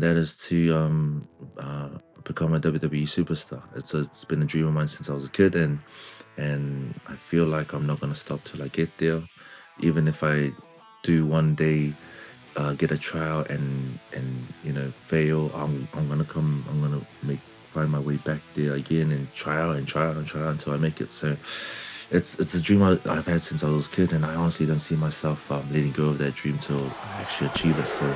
and that is to become a WWE superstar. It's been a dream of mine since I was a kid, and I feel like I'm not gonna stop till I get there, even if I do one day get a trial and fail. I'm gonna find my way back there again and try out until I make it. So it's a dream I've had since I was a kid, and I honestly don't see myself letting go of that dream till I actually achieve it. So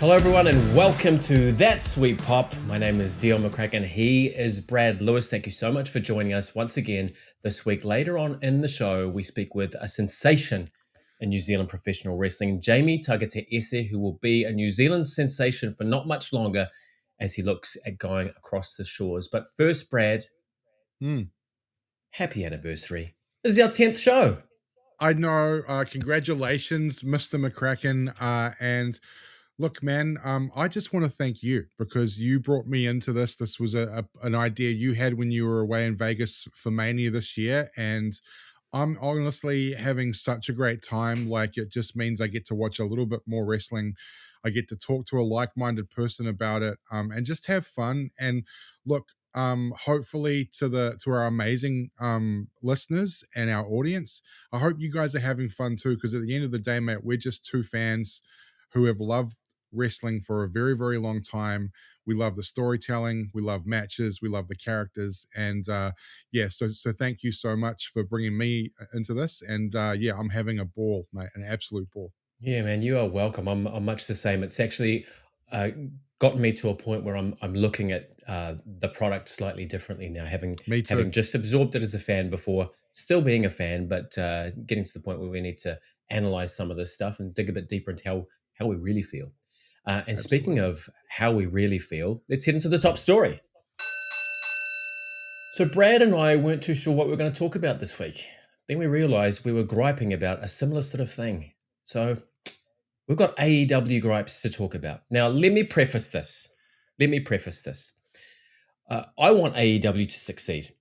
Hello everyone and welcome to That Sweet Pop. My name is Dion McCracken. He is Brad Lewis. Thank you so much for joining us once again this week. Later on in the show, we speak with a sensation in New Zealand professional wrestling, Jamie Tagataese, who will be a New Zealand sensation for not much longer as he looks at going across the shores. But first, Brad, happy anniversary. This is our 10th show. I know. Congratulations, Mr. McCracken. And look, man, I just want to thank you because you brought me into this. This was an idea you had when you were away in Vegas for Mania this year. And I'm honestly having such a great time. Like, it just means I get to watch a little bit more wrestling. I get to talk to a like-minded person about it, and just have fun. And look, hopefully to our amazing listeners and our audience, I hope you guys are having fun too, because at the end of the day, mate, we're just two fans who have loved wrestling for a very, very long time. We love the storytelling, we love matches, we love the characters, and so thank you so much for bringing me into this. And I'm having a ball, mate, an absolute ball. Yeah, man, you are welcome. I'm much the same. It's actually gotten me to a point where I'm looking at the product slightly differently now, having just absorbed it as a fan before, still being a fan, but getting to the point where we need to analyze some of this stuff and dig a bit deeper into how we really feel. And speaking of how we really feel, let's head into the top story. So Brad and I weren't too sure what we were going to talk about this week. Then we realized we were griping about a similar sort of thing. So we've got AEW gripes to talk about. Now, let me preface this. I want AEW to succeed.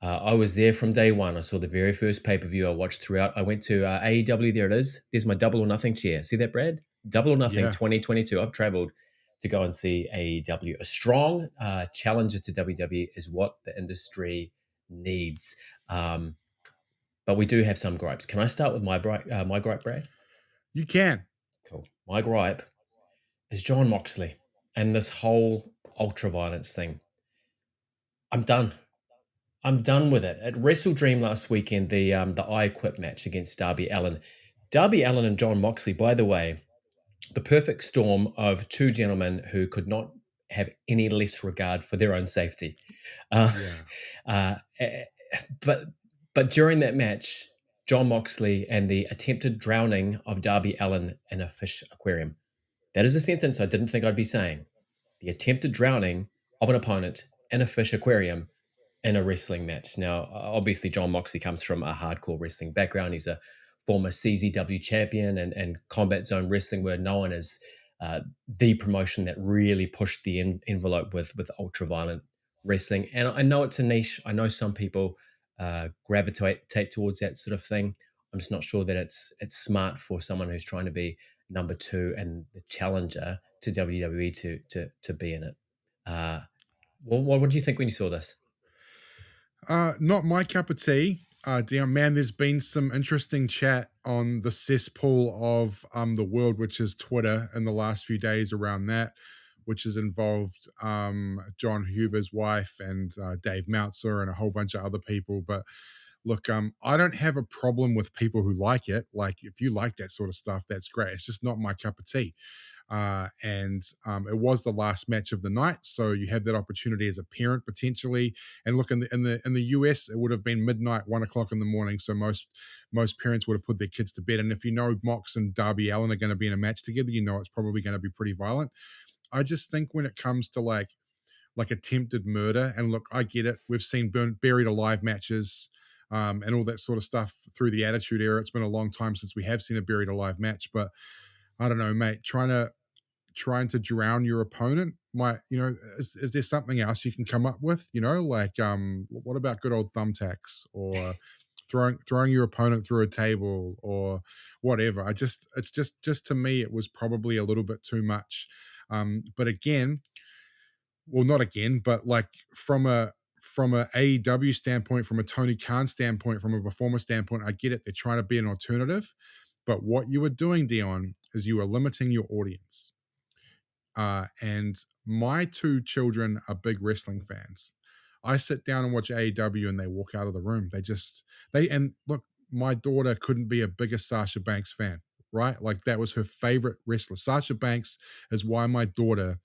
I was there from day one. I saw the very first pay-per-view. I watched throughout. I went to AEW. There it is. There's my Double or Nothing chair. See that, Brad? Double or Nothing 2022. I've traveled to go and see AEW. A strong challenger to WWE is what the industry needs. But we do have some gripes. Can I start with my gripe, Brad? You can. Cool. My gripe is Jon Moxley and this whole ultra-violence thing. I'm done with it. At Wrestle Dream last weekend, the I Quit match against Darby Allin. Darby Allin and Jon Moxley, by the way, the perfect storm of two gentlemen who could not have any less regard for their own safety. But during that match, Jon Moxley and the attempted drowning of Darby Allin in a fish aquarium. That is a sentence I didn't think I'd be saying. The attempted drowning of an opponent in a fish aquarium in a wrestling match. Now, obviously, Jon Moxley comes from a hardcore wrestling background. He's a former CZW champion, and Combat Zone Wrestling were known as the promotion that really pushed the envelope with ultra-violent wrestling. And I know it's a niche. I know some people gravitate towards that sort of thing. I'm just not sure that it's smart for someone who's trying to be number two and the challenger to WWE to be in it. What do you think when you saw this? Not my cup of tea. Dion, man, there's been some interesting chat on the cesspool of the world, which is Twitter, in the last few days around that, which has involved John Huber's wife and Dave Meltzer and a whole bunch of other people. But look, I don't have a problem with people who like it. Like, if you like that sort of stuff, that's great. It's just not my cup of tea. It was the last match of the night, so you have that opportunity as a parent potentially. And look, in the US, it would have been midnight, 1 o'clock in the morning. So most parents would have put their kids to bed. And if you know Mox and Darby Allin are going to be in a match together, you know it's probably going to be pretty violent. I just think when it comes to like like attempted murder. And look, I get it. We've seen buried alive matches and all that sort of stuff through the Attitude Era. It's been a long time since we have seen a buried alive match, but I don't know, mate. Trying to drown your opponent might, is there something else you can come up with? Like what about good old thumbtacks or throwing your opponent through a table or whatever? It's just to me, it was probably a little bit too much. But again, well, not again, but like from a AEW standpoint, from a Tony Khan standpoint, from a performer standpoint, I get it. They're trying to be an alternative, but what you were doing, Dion, is you were limiting your audience. And my two children are big wrestling fans. I sit down and watch AEW and they walk out of the room. And look, my daughter couldn't be a bigger Sasha Banks fan, right? Like that was her favorite wrestler. Sasha Banks is why my daughter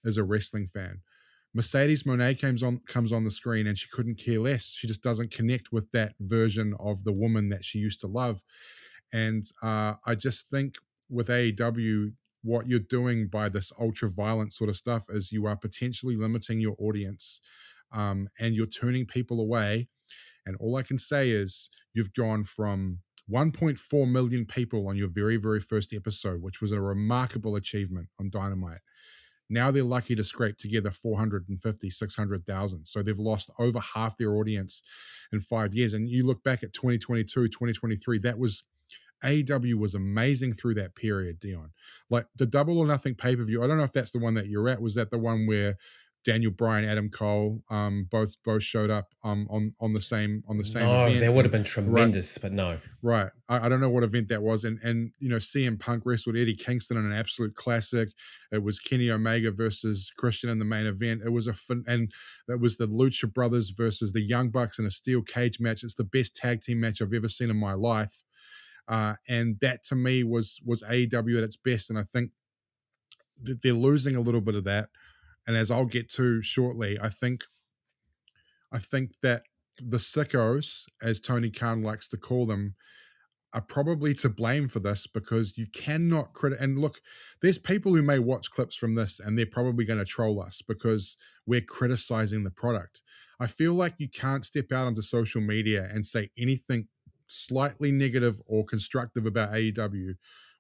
is a wrestling fan. Mercedes Moné comes on the screen and she couldn't care less. She just doesn't connect with that version of the woman that she used to love. And I just think with AEW, what you're doing by this ultra violent sort of stuff is you are potentially limiting your audience and you're turning people away. And all I can say is you've gone from 1.4 million people on your very, very first episode, which was a remarkable achievement on Dynamite. Now they're lucky to scrape together 450, 600,000. So they've lost over half their audience in 5 years. And you look back at 2022, 2023, AEW was amazing through that period, Dion. Like the Double or Nothing pay-per-view, I don't know if that's the one that you're at. Was that the one where Daniel Bryan, Adam Cole, both showed up on the same event? No, that would have been tremendous, but no. Right. I don't know what event that was. And CM Punk wrestled Eddie Kingston in an absolute classic. It was Kenny Omega versus Christian in the main event. It was and that was the Lucha Brothers versus the Young Bucks in a steel cage match. It's the best tag team match I've ever seen in my life. And that to me was AEW at its best. And I think that they're losing a little bit of that. And as I'll get to shortly, I think that the sickos, as Tony Khan likes to call them, are probably to blame for this because you cannot and look, there's people who may watch clips from this and they're probably going to troll us because we're criticizing the product. I feel like you can't step out onto social media and say anything slightly negative or constructive about AEW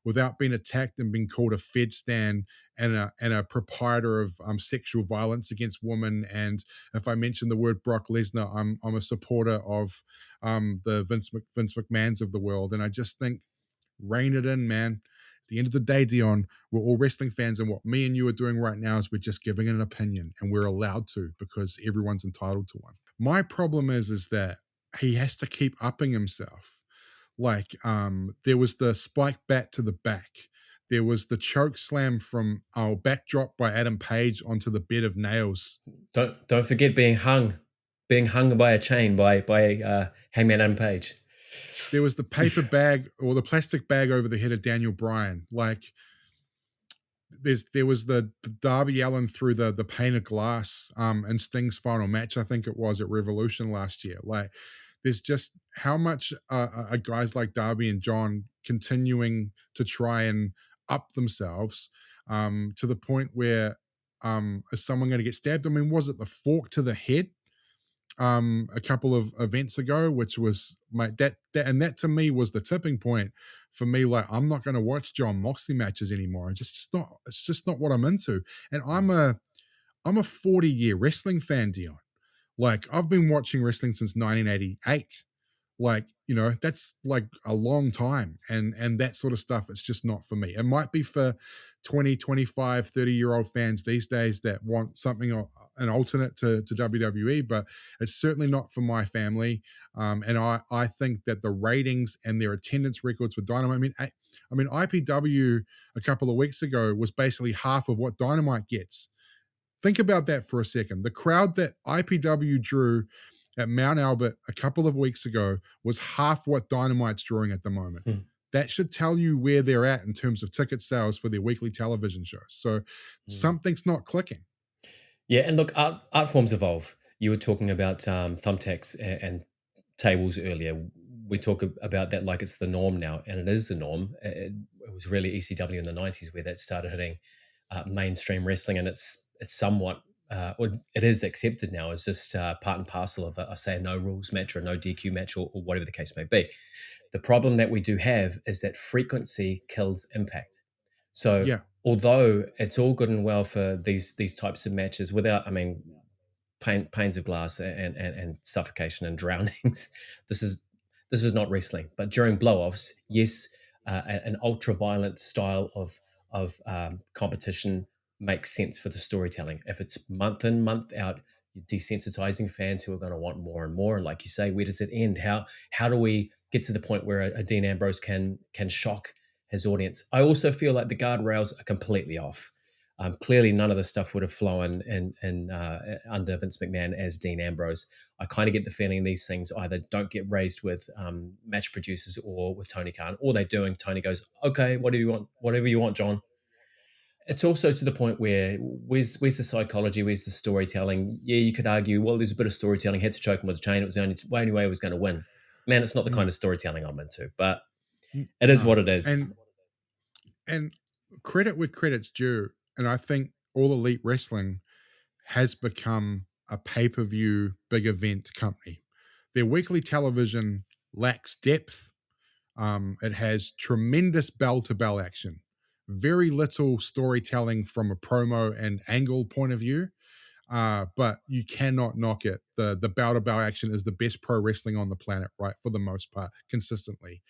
without being attacked and being called a Fed stan and a proprietor of sexual violence against women. And if I mention the word Brock Lesnar, I'm a supporter of the Vince McMahons of the world. And I just think, rein it in, man. At the end of the day, Dion, we're all wrestling fans, and what me and you are doing right now is we're just giving an opinion, and we're allowed to because everyone's entitled to one. My problem is that he has to keep upping himself. Like there was the spike bat to the back. There was the choke slam from backdrop by Adam Page onto the bed of nails. Don't forget being hung by a chain by Hangman Adam Page. There was the paper bag or the plastic bag over the head of Daniel Bryan. Like there was the Darby Allin through the pane of glass in Sting's final match, I think it was at Revolution last year. Like there's just how much guys like Darby and John continuing to try and up themselves to the point where is someone going to get stabbed? I mean, was it the fork to the head a couple of events ago, which was that to me was the tipping point for me. Like, I'm not going to watch Jon Moxley matches anymore. It's just not what I'm into. And I'm a 40-year wrestling fan, Dion. Like, I've been watching wrestling since 1988. Like, that's like a long time. And that sort of stuff, it's just not for me. It might be for 20, 25, 30-year-old fans these days that want something, an alternate to WWE, but it's certainly not for my family. And I think that the ratings and their attendance records for Dynamite, I mean, IPW a couple of weeks ago was basically half of what Dynamite gets. Think about that for a second. The crowd that IPW drew at Mount Albert a couple of weeks ago was half what Dynamite's drawing at the moment. That should tell you where they're at in terms of ticket sales for their weekly television shows. So something's not clicking. Yeah, and look, art forms evolve. You were talking about thumbtacks and tables earlier. We talk about that like it's the norm now, and it is the norm. It was really ECW in the 90s where that started hitting mainstream wrestling, and it's somewhat or it is accepted now as just part and parcel of say a no rules match or a no DQ match or whatever the case may be. The problem that we do have is that frequency kills impact. So Yeah. although it's all good and well for these types of matches, without, I mean, panes of glass and suffocation and drownings, this is not wrestling. But during blow-offs, yes, an ultra-violent style of competition makes sense for the storytelling. If it's month in, month out, you're desensitizing fans who are going to want more and more. And like you say, where does it end? How do we get to the point where a Dean Ambrose can shock his audience? I also feel like the guardrails are completely off. Clearly, none of the stuff would have flown in under Vince McMahon as Dean Ambrose. I kind of get the feeling these things either don't get raised with match producers or with Tony Khan, or they do, and Tony goes, "Okay, whatever you want, John." It's also to the point where where's the psychology, where's the storytelling? Yeah, you could argue, well, there's a bit of storytelling. Had to choke him with a chain. It was the only way he was going to win. Man, it's not the kind Mm. of storytelling I'm into, but it is No. what it is. And credit where credit's due. And I think All Elite Wrestling has become a pay-per-view big event company. Their weekly television lacks depth. It has tremendous bell-to-bell action, very little storytelling from a promo and angle point of view. But you cannot knock it. The bell-to-bell action is the best pro wrestling on the planet, right? For the most part, consistently.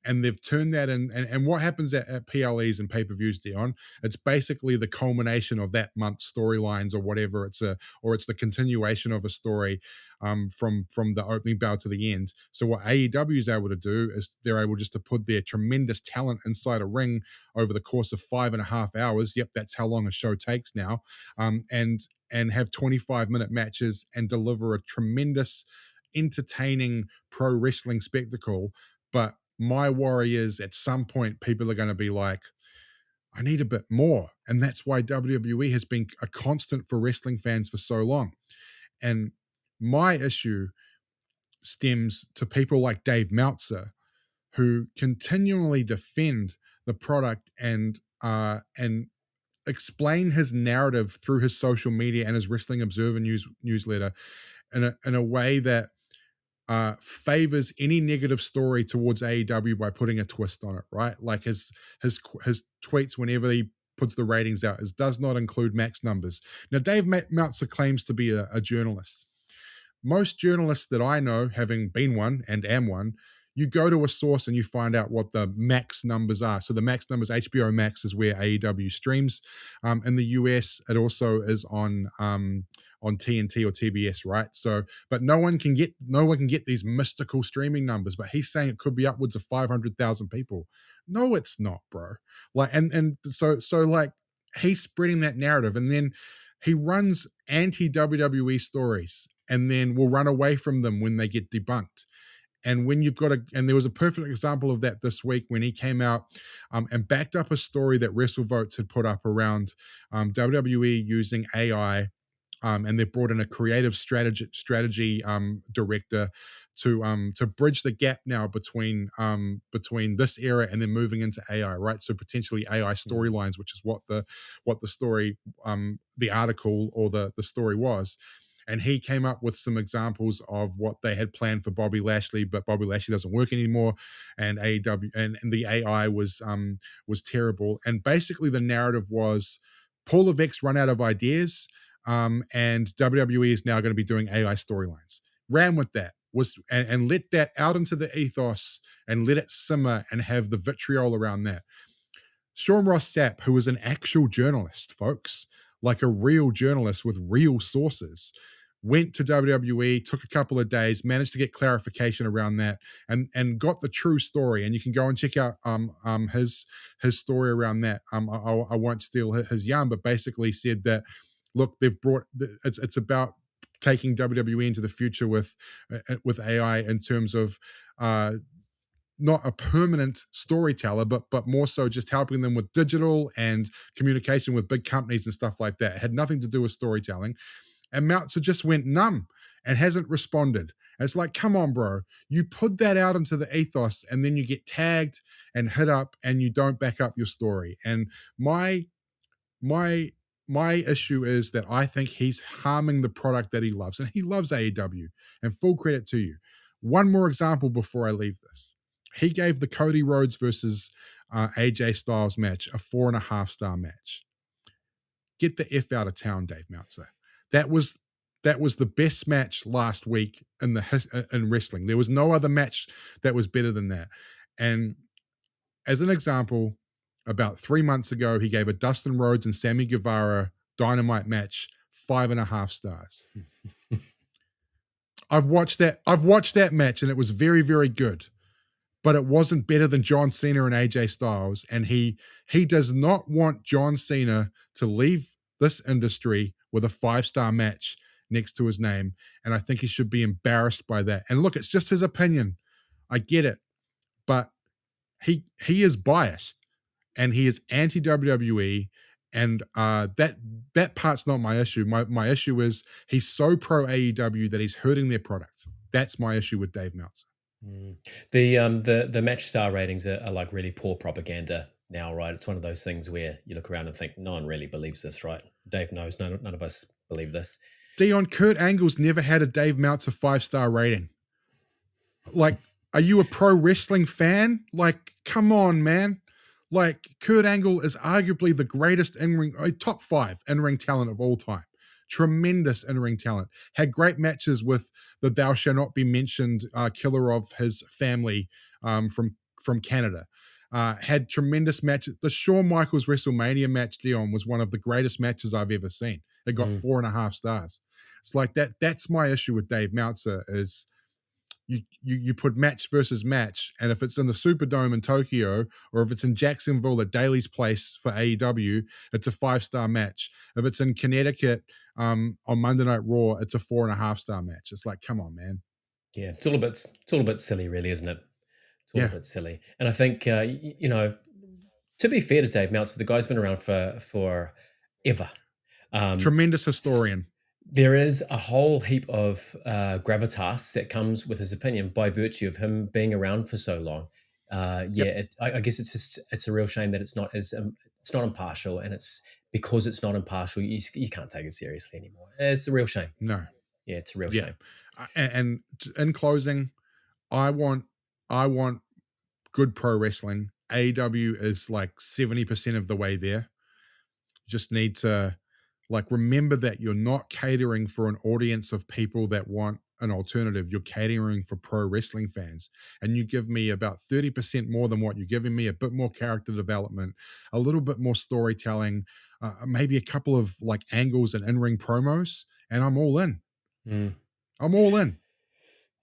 And they've turned that in. And what happens at PLEs and pay-per-views, Dion? It's basically the culmination of that month's storylines or whatever. It's the continuation of a story from the opening bell to the end. So what AEW is able to do is they're able just to put their tremendous talent inside a ring over the course of 5.5 hours. Yep, that's how long a show takes now. And have 25-minute matches and deliver a tremendous, entertaining pro wrestling spectacle. But my worry is at some point people are going to be like, I need a bit more. And that's why WWE has been a constant for wrestling fans for so long. And my issue stems to people like Dave Meltzer, who continually defend the product and explain his narrative through his social media and his Wrestling Observer newsletter in a way that favors any negative story towards AEW by putting a twist on it, right? Like his tweets whenever he puts the ratings out does not include max numbers. Now, Dave Meltzer claims to be a journalist. Most journalists that I know, having been one and am one, you go to a source and you find out what the max numbers are. So the max numbers, HBO Max is where AEW streams. In the US, it also is on TNT or TBS, right? So, but no one can get these mystical streaming numbers. But he's saying it could be upwards of 500,000 people. No, it's not, bro. Like, and so like he's spreading that narrative, and then he runs anti WWE stories, and then will run away from them when they get debunked. And when you've got and there was a perfect example of that this week when he came out and backed up a story that WrestleVotes had put up around WWE using AI, and they brought in a creative strategy director to bridge the gap now between this era and then moving into AI, right? So potentially AI storylines, which is what the story, the article or the story was. And he came up with some examples of what they had planned for Bobby Lashley, but Bobby Lashley doesn't work anymore, and AEW and the AI was terrible. And basically, the narrative was Paul Levesque's run out of ideas, and WWE is now going to be doing AI storylines. Ran with that and let that out into the ethos and let it simmer and have the vitriol around that. Sean Ross Sapp, who was an actual journalist, folks, like a real journalist with real sources, went to WWE, took a couple of days, managed to get clarification around that, and got the true story. And you can go and check out his story around that. I won't steal his yarn, but basically said that, look, they've brought it's about taking WWE into the future with AI in terms of not a permanent storyteller, but more so just helping them with digital and communication with big companies and stuff like that. It had nothing to do with storytelling. And Meltzer just went numb and hasn't responded. And it's like, come on, bro. You put that out into the ethos and then you get tagged and hit up and you don't back up your story. And my my issue is that I think he's harming the product that he loves, and he loves AEW, and full credit to you. One more example before I leave this. He gave the Cody Rhodes versus AJ Styles match a 4.5-star match. Get the F out of town, Dave Meltzer. That was the best match last week in wrestling. There was no other match that was better than that. And as an example, about 3 months ago, he gave a Dustin Rhodes and Sammy Guevara Dynamite match 5.5 stars. I've watched that match, and it was very, very good. But it wasn't better than John Cena and AJ Styles. And he does not want John Cena to leave this industry with a 5-star match next to his name. And I think he should be embarrassed by that. And look, it's just his opinion. I get it. But he is biased, and he is anti-WWE. And that part's not my issue. My issue is he's so pro AEW that he's hurting their product. That's my issue with Dave Meltzer. The match star ratings are like really poor propaganda now, right? It's one of those things where you look around and think, no one really believes this, right? Dave knows none of us believe this. Dion, Kurt Angle's never had a Dave Meltzer 5-star rating. Like, are you a pro wrestling fan? Like, come on, man. Like, Kurt Angle is arguably the greatest in-ring, top 5 in-ring talent of all time. Tremendous in-ring talent. Had great matches with the Thou Shall Not Be Mentioned killer of his family from Canada. Had tremendous matches. The Shawn Michaels WrestleMania match, Dion, was one of the greatest matches I've ever seen. It got 4.5 stars. It's like that. That's my issue with Dave Meltzer is you put match versus match, and if it's in the Superdome in Tokyo, or if it's in Jacksonville at Daly's Place for AEW, it's a 5-star match. If it's in Connecticut on Monday Night Raw, it's a 4.5-star match. It's like, come on, man. Yeah, it's all a bit silly, really, isn't it? It's all a bit silly. And I think to be fair to Dave Meltzer, the guy's been around for ever. Tremendous historian. There is a whole heap of gravitas that comes with his opinion by virtue of him being around for so long. I guess it's a real shame that it's not impartial, and it's because it's not impartial, you can't take it seriously anymore. It's a real shame. No. Yeah, it's a real shame. And in closing, I want good pro wrestling. AEW is like 70% of the way there. You just need to remember that you're not catering for an audience of people that want an alternative. You're catering for pro wrestling fans. And you give me about 30% more than what you're giving me, a bit more character development, a little bit more storytelling, maybe a couple of angles and in-ring promos, and I'm all in. I'm all in.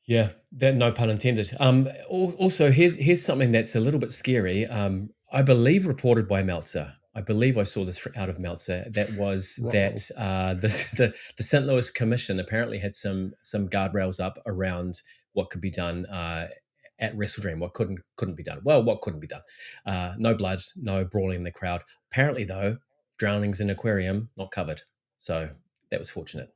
Yeah, that no pun intended. Also, here's something that's a little bit scary. I believe reported by Meltzer. I believe I saw this out of Meltzer. That was that the St. Louis Commission apparently had some guardrails up around what could be done at WrestleDream. What couldn't be done? Well, what couldn't be done? No blood, no brawling in the crowd. Apparently, though, drownings in aquarium not covered. So that was fortunate.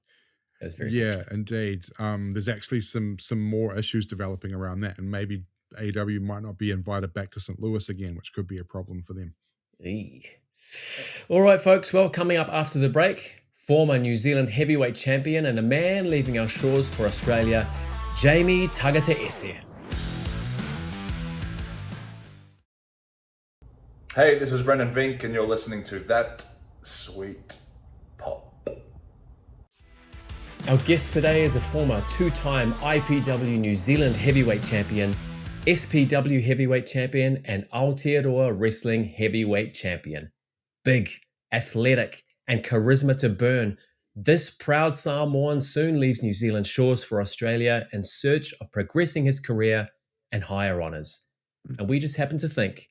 It was very fortunate. Indeed. There's actually some more issues developing around that, and maybe AEW might not be invited back to St. Louis again, which could be a problem for them. All right, folks. Well, coming up after the break, former New Zealand heavyweight champion and the man leaving our shores for Australia, Jamie Tagataese. Hey, this is Brendan Vink, and you're listening to That Sweet Pop. Our guest today is a former 2-time IPW New Zealand heavyweight champion, SPW heavyweight champion, and Aotearoa wrestling heavyweight champion. Big, athletic, and charisma to burn, this proud Samoan soon leaves New Zealand shores for Australia in search of progressing his career and higher honours. And we just happen to think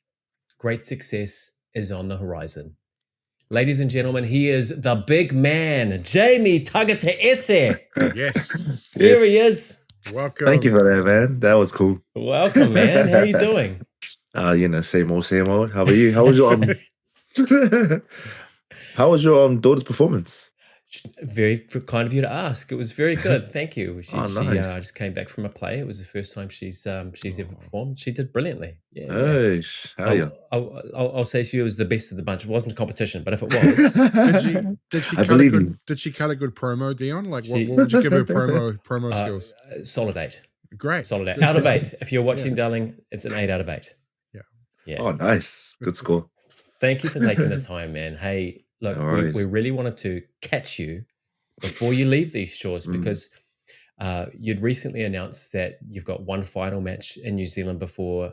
great success is on the horizon. Ladies and gentlemen, he is the big man, Jamie Tagataese. Yes. Here he is. Welcome. Thank you for that, man. That was cool. Welcome, man. How you doing? Same old. How about you? How was your how was your daughter's performance? Very kind of you to ask. It was very good. Thank you. She Oh, nice. just came back from a play. It was the first time she's ever Oh. performed. She did brilliantly. Yeah, yeah. Hey, how ya? I'll say she was the best of the bunch. It wasn't a competition, but if it was, Did she I cut a believe good you. did she cut a good promo, Dion? Like what She- would you give her promo skills? solid 8. Great. Solid 8. Good Out of stuff. 8. If you're watching, Yeah. darling, it's an 8 out of 8. Yeah. Yeah. Oh, nice. Good score. Thank you for taking the time, man. Hey, look, No we worries. really wanted to catch you before you leave these shores because you'd recently announced that you've got one final match in New Zealand before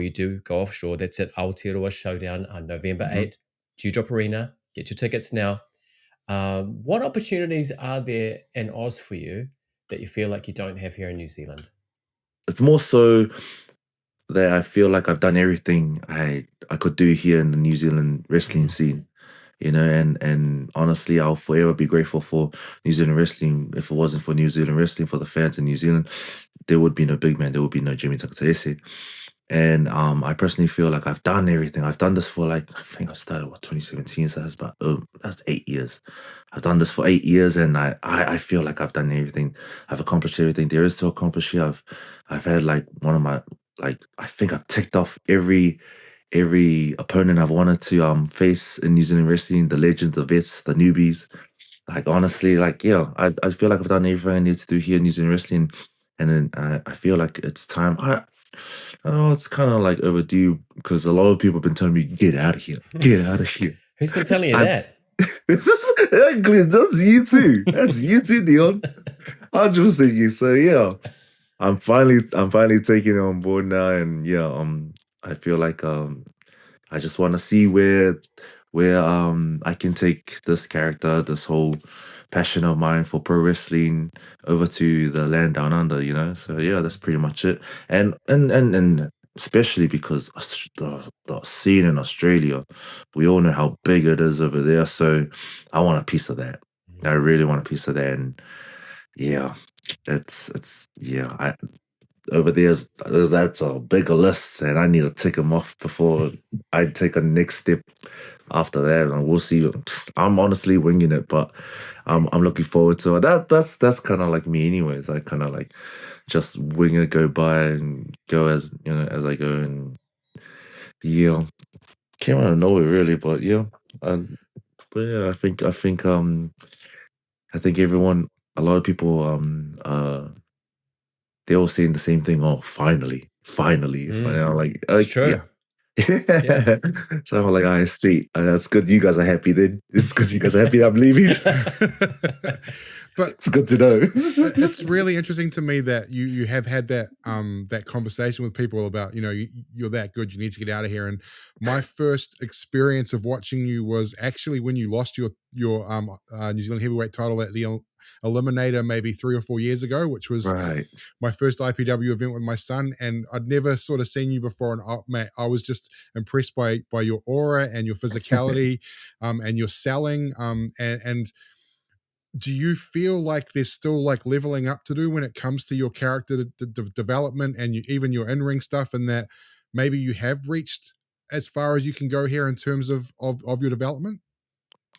you do go offshore. That's at Aotearoa Showdown on November Mhm. 8th. Dewdrop Arena. Get your tickets now. What opportunities are there in Oz for you that you feel like you don't have here in New Zealand? It's more so that I feel like I've done everything I could do here in the New Zealand wrestling scene. You know, and honestly, I'll forever be grateful for New Zealand wrestling. If it wasn't for New Zealand wrestling, for the fans in New Zealand, there would be no big man, there would be no Jamie Tagataese. And I personally feel like I've done everything. I've done this for like, I think I started 2017, so that's about that's 8 years. I've done this for 8 years, and I feel like I've done everything. I've accomplished everything there is to accomplish here. I've had like one of my, like, I think I've ticked off every opponent I've wanted to face in New Zealand wrestling, the legends, the vets, the newbies. Like honestly, like yeah, I feel like I've done everything I need to do here in New Zealand wrestling, and then I feel like it's time. Oh, it's kind of like overdue because a lot of people have been telling me, get out of here, get out of here. Who's been telling you I- that? That's you too. That's you too, Dion. 100% you. So yeah, I'm finally taking it on board now, and yeah, I feel like I just want to see where I can take this character, this whole passion of mine for pro wrestling over to the land down under, you know. So yeah, that's pretty much it. And especially because the scene in Australia, we all know how big it is over there. So I want a piece of that. I really want a piece of that, and yeah, it's yeah. Over there's that's a bigger list, and I need to tick them off before I take a next step after that, and we'll see. I'm honestly winging it, but I'm looking forward to it. That's kind of like me, anyways. I kind of like just wing it, go by, and go as you know as I go, and yeah, came out of nowhere really, but yeah, but yeah, I think everyone, a lot of people, they're all saying the same thing. Oh, finally, I'm It's like, true. yeah. Yeah. So I'm like, I see. That's good. You guys are happy then. It's because you guys are happy that I'm leaving. But It's good to know. it's really interesting to me that you have had that that conversation with people about you're that good, you need to get out of here. And my first experience of watching you was actually when you lost your New Zealand heavyweight title at the Eliminator maybe 3 or 4 years ago, which was Right. my first IPW event with my son, and I'd never sort of seen you before. And mate, I was just impressed by your aura and your physicality, and your selling, and do you feel like there's still like leveling up to do when it comes to your character development and even your in-ring stuff, and that maybe you have reached as far as you can go here in terms of your development?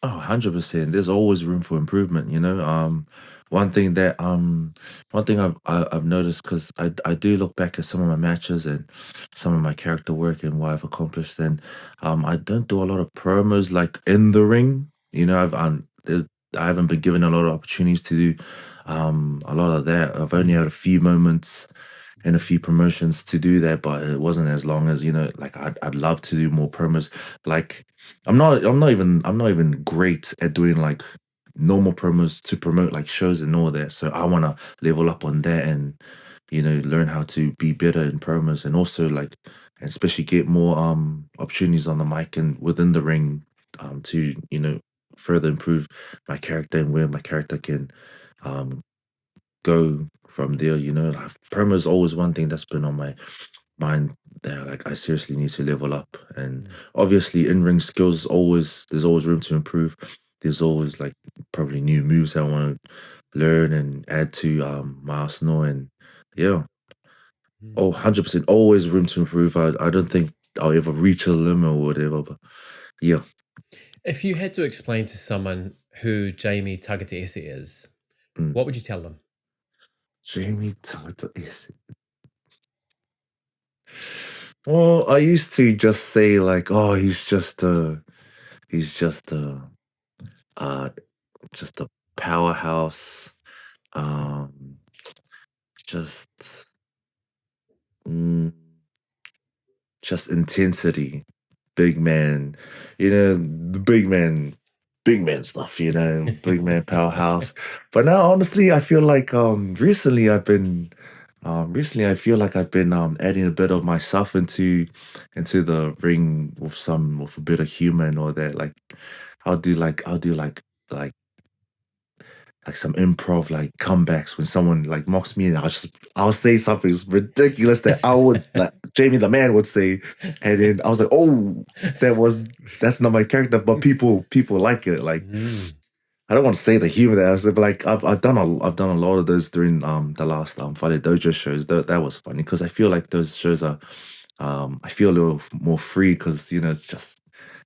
Oh, 100%. There's always room for improvement, you know. One thing that one thing I've noticed, because I do look back at some of my matches and some of my character work and what I've accomplished, and I don't do a lot of promos like in the ring. You know, I haven't been given a lot of opportunities to do a lot of that. I've only had a few moments and a few promotions to do that, but it wasn't as long as, you know, like I'd love to do more promos. Like I'm not even great at doing like normal promos to promote like shows and all that. So I want to level up on that, and you know, learn how to be better in promos, and also like, and especially get more opportunities on the mic and within the ring, to, you know, further improve my character and where my character can um go from there. You know, like promo is always one thing that's been on my mind there. Like I seriously need to level up, and obviously in ring skills, always there's always room to improve. There's always like probably new moves I want to learn and add to my arsenal, and yeah, oh, 100% always room to improve. I don't think I'll ever reach a limit or whatever, but yeah. If you had to explain to someone who Jamie Tagataese is, what would you tell them? Jamie Tagataese. Well, I used to just say like, oh, he's just a uh, just a powerhouse. Just, mm, just intensity, big man. The big man stuff. Big man powerhouse. But now, honestly, I feel like recently I feel like I've been adding a bit of myself into the ring with a bit of humor and all that. Like I'll do like some improv like comebacks when someone like mocks me, and I'll say something ridiculous that I would like Jamie the man would say, and then I was like, oh, that's not my character, but people like it. Like I don't want to say the humor that I was, but like I've done a lot of those during the last Friday Dojo shows. That was funny because I feel like those shows are I feel a little more free because it's just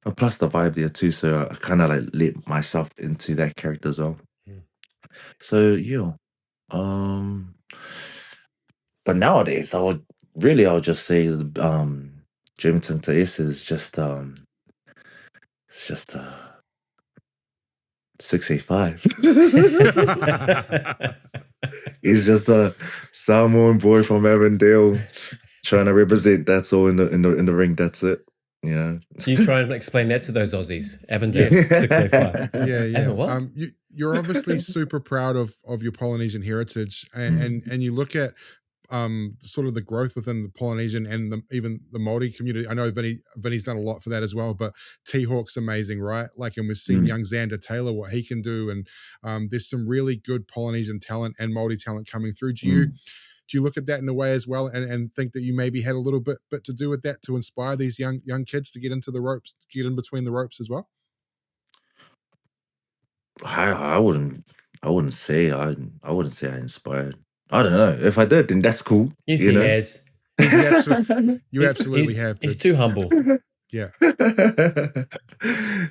and plus the vibe there too. So I kind of like let myself into that character as well. So yeah. Um, but nowadays, I would just say, Jamie Tagataese is just, it's just, 685. He's just a Samoan boy from Avondale trying to represent. That's all in the ring. That's it. Yeah. Can you try and explain that to those Aussies? Avondale, Yes. 685. Yeah. What? You're obviously super proud of your Polynesian heritage, and you look at sort of the growth within the Polynesian and even the Māori community. I know Vinny's done a lot for that as well, but T-Hawk's amazing, right? Like, and we've seen young Xander Taylor, what he can do, and there's some really good Polynesian talent and Māori talent coming through. Do you look at that in a way as well, and think that you maybe had a little bit to do with that to inspire these young kids to get into the ropes, get in between the ropes as well? I wouldn't say I inspired. I don't know. If I did, then that's cool. Yes, he has. You absolutely have. He's Dude. too humble. Yeah.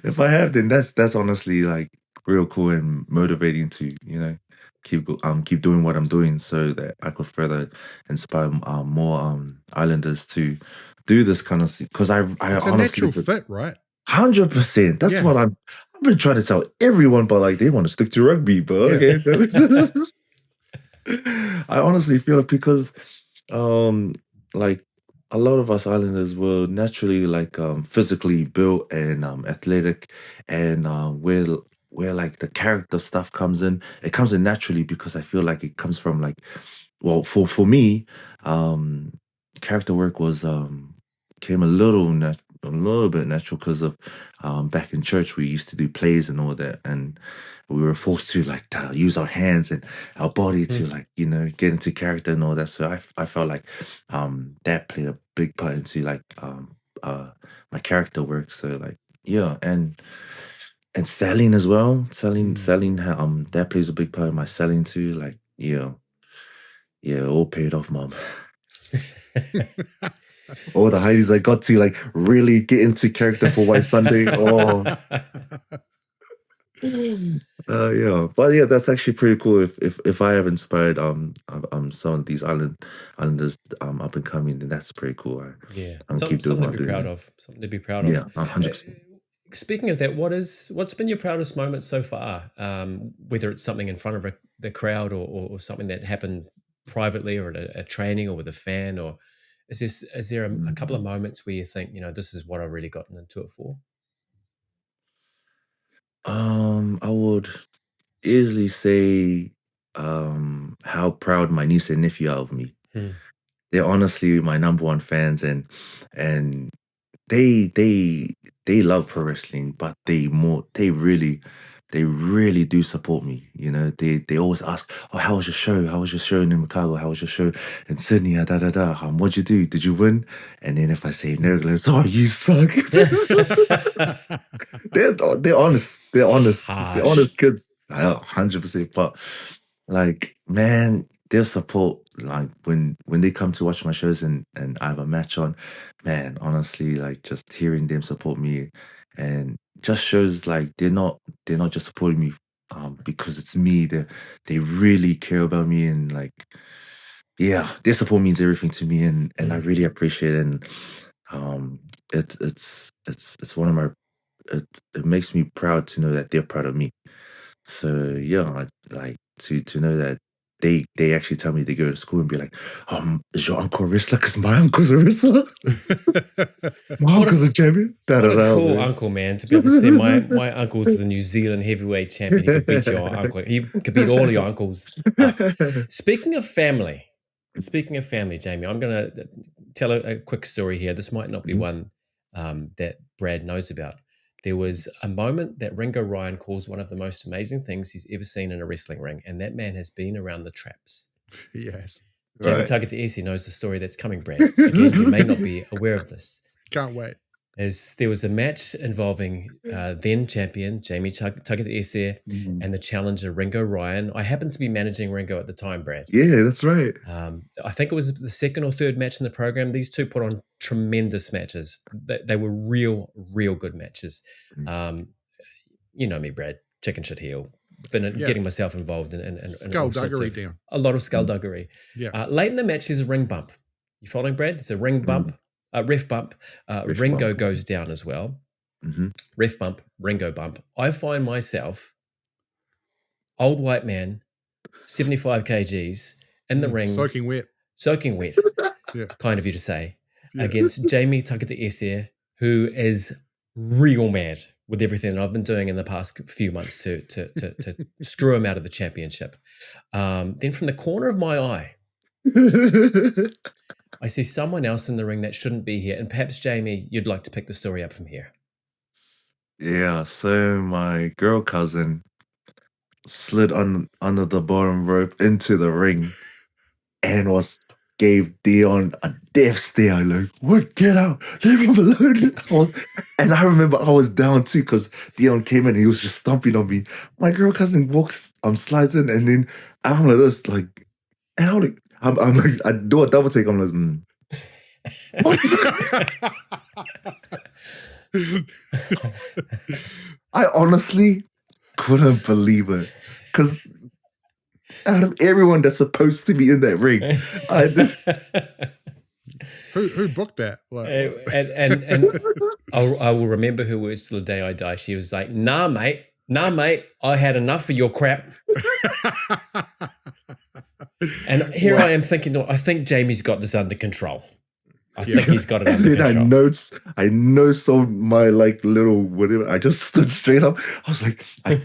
If I have, then that's honestly like real cool and motivating to keep doing what I'm doing so that I could further inspire more islanders to do this kind of thing. Because I It's a honestly natural fit, right? 100%. That's Yeah. what I've been trying to tell everyone, but like they want to stick to rugby. But Yeah. okay. I honestly feel it because like a lot of us islanders were naturally like physically built and athletic, and where like the character stuff comes in, it comes in naturally because I feel like it comes from like, well, for me, um character work was came a little bit natural because of back in church we used to do plays and all that, and we were forced to like use our hands and our body to like get into character and all that. So I felt like that played a big part into like my character work. So like yeah, and selling as well. Selling that plays a big part in my selling too. Like yeah, all paid off, mom. All the heights I got to like really get into character for White Sunday. Oh, yeah, but yeah, that's actually pretty cool. If I have inspired some of these islanders up and coming, then that's pretty cool. I'm keep doing Something what to I'm be proud doing. of. Something to be proud of. Yeah, 100%. Speaking of that, what's been your proudest moment so far? Whether it's something in front of the crowd or something that happened privately or at a training or with a fan, or is there a couple of moments where you think this is what I've really gotten into it for? I would easily say how proud my niece and nephew are of me. They're honestly my number one fans, and they they they love pro wrestling, but they really do support me. They always ask, "Oh, how was your show? How was your show in Chicago? How was your show in Sydney? Da da da. What'd you do? Did you win?" And then if I say no, they're like, "Oh, you suck." they're honest. They're Harsh. honest kids. 100%. But like, man, their support, like when they come to watch my shows and I have a match on, man, honestly, like just hearing them support me and just shows like they're not just supporting me because it's me. They really care about me, and like, yeah, their support means everything to me, and I really appreciate it. And it's one of my it makes me proud to know that they're proud of me. So yeah, like to know that they actually tell me they go to school and be like, is your uncle a wrestler? Because my uncle's a wrestler. My What a- uncle's a champion. What a cool uncle, man, to be able to say my uncle's the New Zealand heavyweight champion. He could beat your uncle. He could beat all your uncles up. Speaking of family, Jamie, I'm going to tell a quick story here. This might not be one that Brad knows about. There was a moment that Ringo Ryan calls one of the most amazing things he's ever seen in a wrestling ring, and that man has been around the traps. Yes. Jamie Tagataese knows the story that's coming, Brad. Again, you may not be aware of this. Can't wait. As there was a match involving then champion Jamie Tagataese and the challenger Ringo Ryan. I happened to be managing Ringo at the time, Brad. Yeah, that's right. I think it was the second or third match in the program. These two put on tremendous matches. They were real good matches. You know me, Brad, chicken shit heel. Been getting myself involved in skullduggery down. A lot of skullduggery. Yeah. Late in the match, there's a ring bump. You following, Brad? It's a ring bump. Ref bump. Ringo goes down as well. Ref bump, Ringo bump. I find myself, old white man, 75 kgs, in the ring. Soaking wet. Yeah. Kind of you to say. Yeah. Against Jamie Tagataese, who is real mad with everything that I've been doing in the past few months to screw him out of the championship. Then from the corner of my eye, I see someone else in the ring that shouldn't be here. And perhaps, Jamie, you'd like to pick the story up from here. Yeah, so my girl cousin slid under the bottom rope into the ring and gave Dion a death stare. Like, what? Get out! Leave him alone! And I remember I was down too because Dion came in and he was just stomping on me. My girl cousin slides in, and then I'm like this, like, and I'm like, I do a double take. I'm like, I honestly couldn't believe it because out of everyone that's supposed to be in that ring, who booked that? Like, and I will remember her words till the day I die. She was like, "Nah, mate, I had enough of your crap." And here I am thinking, I think Jamie's got this under control. I think he's got it under control. I know my like little whatever. I just stood straight up. I was like, I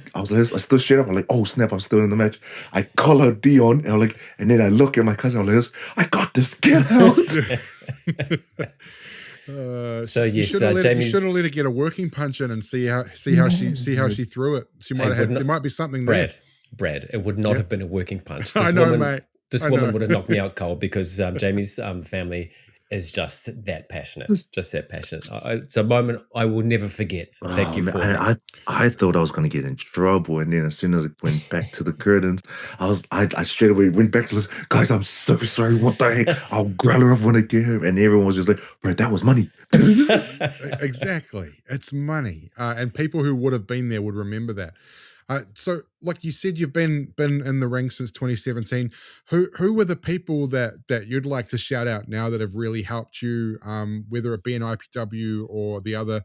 stood straight up. I'm like, oh snap, I'm still in the match. I call out Dion, and I'm like, and then I look at my cousin. I'm like, I got this. Get out. So yes, you should have let her get a working punch in and see how she threw it. She might have. There might be something there. Brad, it would not have been a working punch. I know, mate. This woman would have knocked me out cold because Jamie's family is just that passionate. It's a moment I will never forget. Thank you for that. I thought I was going to get in trouble, and then as soon as it went back to the curtains, I straight away went back to this. Guys, I'm so sorry. What the heck? I'll grab her up when I get her. And everyone was just like, bro, that was money. Exactly. It's money. And people who would have been there would remember that. So, like you said, you've been in the ring since 2017. Who were the people that you'd like to shout out now that have really helped you, whether it be in IPW or the other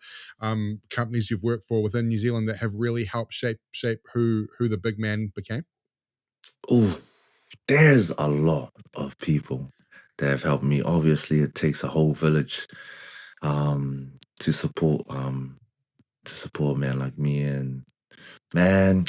companies you've worked for within New Zealand that have really helped shape who the big man became? Oh, there's a lot of people that have helped me. Obviously, it takes a whole village to support a man like me. And man,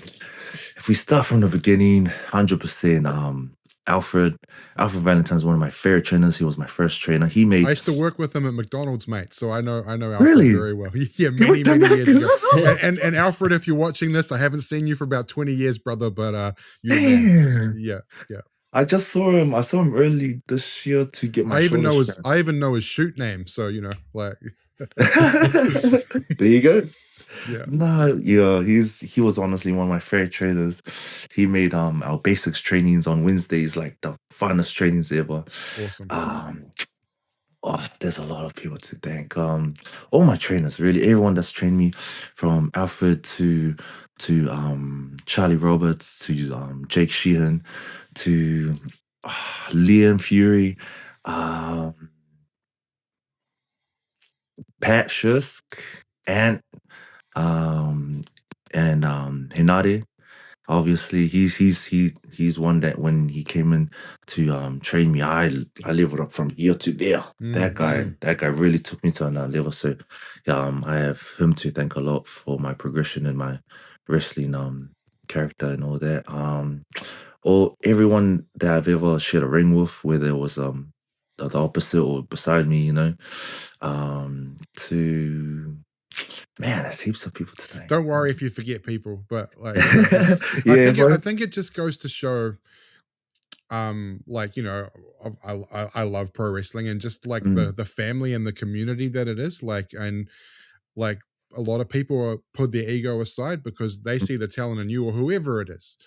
if we start from the beginning, 100%. Alfred Valentine's one of my favorite trainers. He was my first trainer. I used to work with him at McDonald's, mate. So I know Alfred really? very well. Yeah, many years ago. and Alfred, if you're watching this, I haven't seen you for about 20 years, brother. But yeah. I just saw him. I saw him early this year to get my. I even know his shoot name. So like. There you go. Yeah. No, yeah, he was honestly one of my favorite trainers. He made our basics trainings on Wednesdays like the funnest trainings ever. Awesome. there's a lot of people to thank. All my trainers, really, everyone that's trained me, from Alfred to Charlie Roberts to Jake Sheehan to Liam Fury, Pat Shusk, and Hinade. Obviously, he's one that when he came in to train me, I leveled up from here to there. That guy really took me to another level. So I have him to thank a lot for my progression in my wrestling character and all that. Or everyone that I've ever shared a ring with, whether it was the opposite or beside me, to man, there's heaps of people to thank. Don't worry if you forget people, but like, I think it just goes to show, like, I love pro wrestling, and just like the family and the community that it is, like, and like a lot of people put their ego aside because they see the talent in you or whoever it is.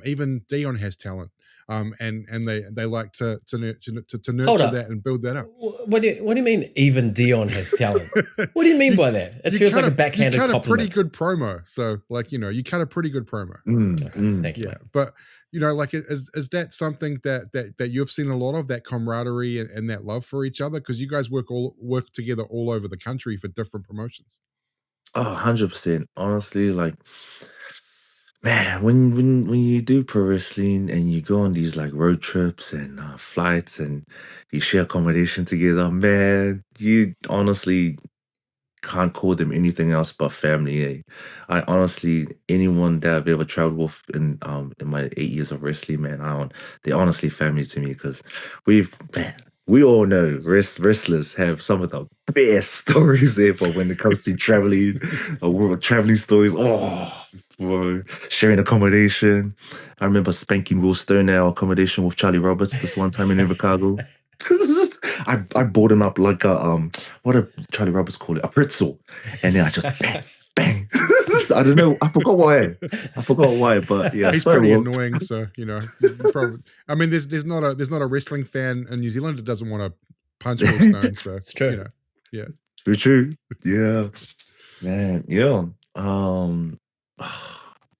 Even Dion has talent. And they like to nurture that and build that up. What do you mean? Even Dion has talent. What do you mean by that? It feels like a backhanded compliment. You cut a pretty good promo, so like you cut a pretty good promo. Thank you. Yeah, but like is that something that you've seen a lot of, that camaraderie and that love for each other, because you guys work together all over the country for different promotions? 100%. Honestly, like, man, when you do pro wrestling and you go on these like road trips and flights and you share accommodation together, man, you honestly can't call them anything else but family. I honestly, anyone that I've ever traveled with in my 8 years of wrestling, man, they're honestly family to me, because we all know wrestlers have some of the best stories ever when it comes to traveling, traveling stories. Bro, sharing accommodation. I remember spanking Will Stone our accommodation with Charlie Roberts this one time in Invercargill. I bought him up like a what did Charlie Roberts call it? A pretzel. And then I just bang. I don't know. I forgot why, but yeah. He's pretty annoying, so probably, I mean, there's not a wrestling fan in New Zealand that doesn't want to punch Will Stone, so it's true. Yeah. Very true. Yeah. Man, yeah.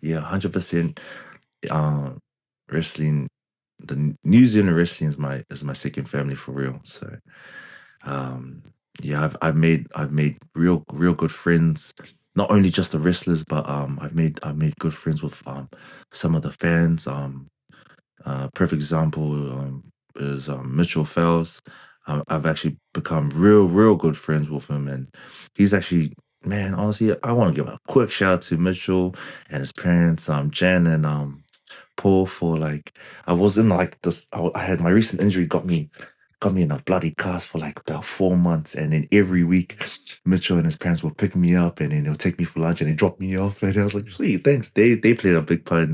Yeah, 100%. Wrestling, the New Zealand wrestling is my second family for real. So yeah, I've made real good friends, not only just the wrestlers, but I've made good friends with some of the fans. Perfect example is Mitchell Fells. I've actually become real good friends with him, and he's actually, man, honestly, I want to give a quick shout out to Mitchell and his parents, Jen and Paul, for like, I was in like this. I had my recent injury got me in a bloody cast for like about 4 months, and then every week Mitchell and his parents would pick me up, and then they'll take me for lunch and they drop me off, and I was like, sweet, thanks. They played a big part,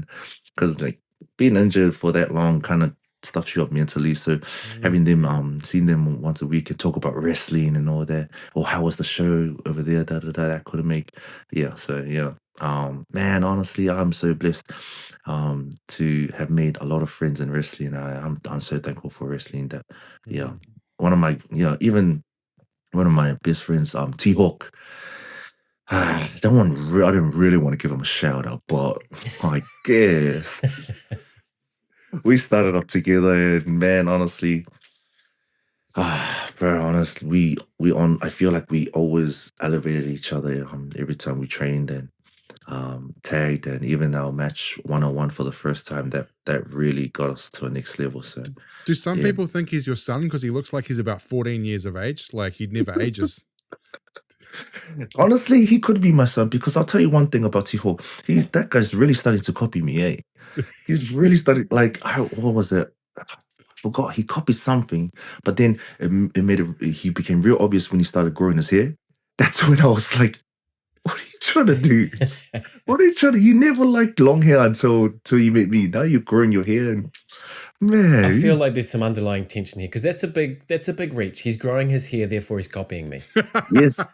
because like being injured for that long kind of stuffs you up mentally. So having them seeing them once a week and talk about wrestling and all that, or how was the show over there, that couldn't make. Yeah, so yeah. Man, honestly, I'm so blessed to have made a lot of friends in wrestling. I'm so thankful for wrestling. That one of my even one of my best friends, T-Hawk. I didn't really want to give him a shout out, but I guess we started up together, and man, honestly, bro, honestly, I feel like we always elevated each other every time we trained and tagged, and even our match 1-on-1 for the first time, that really got us to a next level. So do some people think he's your son because he looks like he's about 14 years of age, like he never ages? Honestly, he could be my son, because I'll tell you one thing about T-Hawk. That guy's really starting to copy me, eh? He's really starting, like, what was it? I forgot. He copied something, but then he became real obvious when he started growing his hair. That's when I was like, what are you trying to do? What are you trying to? You never liked long hair until you met me. Now you're growing your hair, and man, I feel like there's some underlying tension here, because that's a big reach. He's growing his hair, therefore he's copying me. Yes.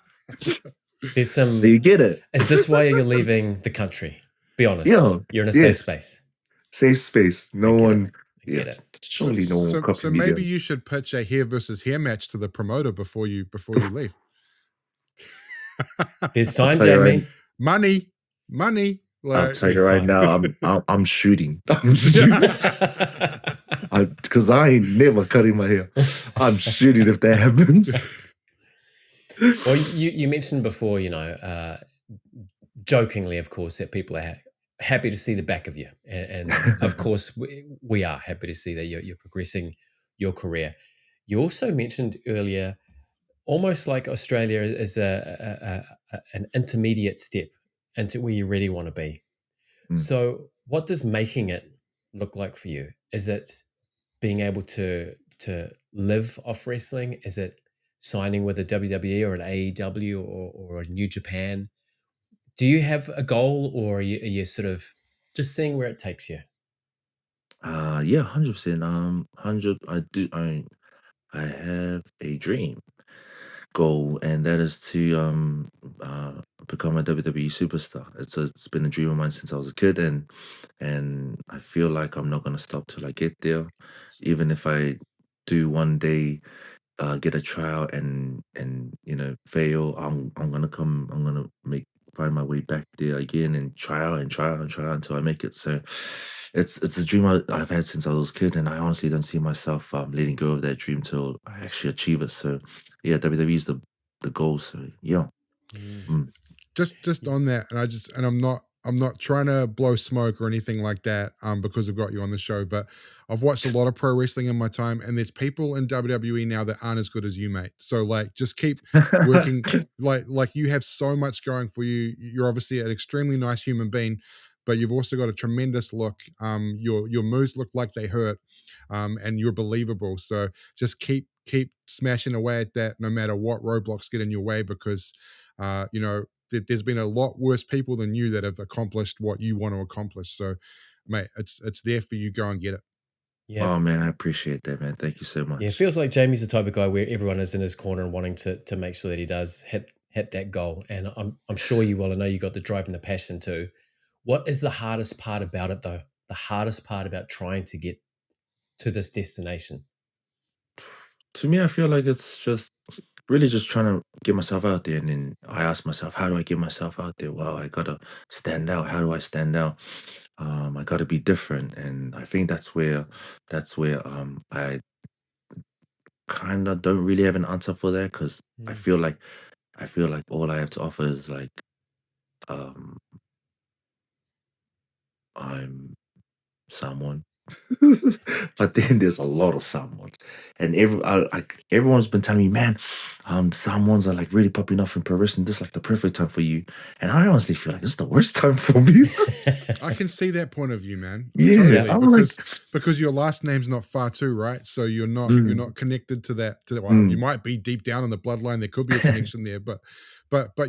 There's some. Do you get it? Is this why you're leaving the country? Be honest. Yeah. You're in a safe space. Safe space. No one. Yeah, get it. surely no one will copy So me maybe there. you should pitch a hair versus hair match to the promoter before you leave. There's I'll sign, tell you right. Jamie. Money. I'll Like, tell you There's right sign. now. I'm shooting. I'm shooting. Because I ain't never cutting my hair. I'm shooting if that happens. Well, you mentioned before, jokingly, of course, that people are happy to see the back of you, and of course, we are happy to see that you're progressing your career. You also mentioned earlier, almost like Australia is an intermediate step into where you really want to be. Mm. So, what does making it look like for you? Is it being able to live off wrestling? Is it signing with a WWE or an AEW or a New Japan? Do you have a goal, or are you sort of just seeing where it takes you? Yeah, 100%. 100. I do. I have a dream goal, and that is to become a WWE superstar. It's been a dream of mine since I was a kid, and I feel like I'm not gonna stop till I get there, even if I do one day get a tryout and fail. I'm gonna come. I'm gonna find my way back there again and try out and try out and try out until I make it. So it's a dream I've had since I was a kid, and I honestly don't see myself letting go of that dream till I actually achieve it. So yeah, WWE is the goal. So yeah. Mm. just on that, and I'm not trying to blow smoke or anything like that, because I've got you on the show, but I've watched a lot of pro wrestling in my time, and there's people in WWE now that aren't as good as you, mate. So like, just keep working. Like you have so much going for you. You're obviously an extremely nice human being, but you've also got a tremendous look. Your moves look like they hurt, and you're believable. So just keep smashing away at that, no matter what roadblocks get in your way, because there's been a lot worse people than you that have accomplished what you want to accomplish. So, mate, it's there for you. Go and get it. Yeah. Oh man, I appreciate that, man. Thank you so Yeah, it much. feels like Jamie's the type of guy where everyone is in his corner and wanting to make sure that he does hit that goal. And I'm sure you will. I know you got the drive and the passion too. What is the hardest part about it though? The hardest part about trying to get to this destination? To me, I feel like it's just really just trying to get myself out there. And then I ask myself, how do I get myself out there? Well, I gotta stand out. How do I stand out? I gotta be different. And I think that's where I kind of don't really have an answer for that, because I Mm. feel like all I have to offer is like um I'm someone. But then there's a lot of someones, and everyone's been telling me, man, someones are like really popping off in pro wrestling. This is like the perfect time for you, and I honestly feel like this is the worst time for me. I can see that point of view, man. Yeah, Totally, I'm like, because your last name's not Fatu, right? So you're mm, not connected to that. Well, you mm, might be deep down in the bloodline. There could be a connection there, but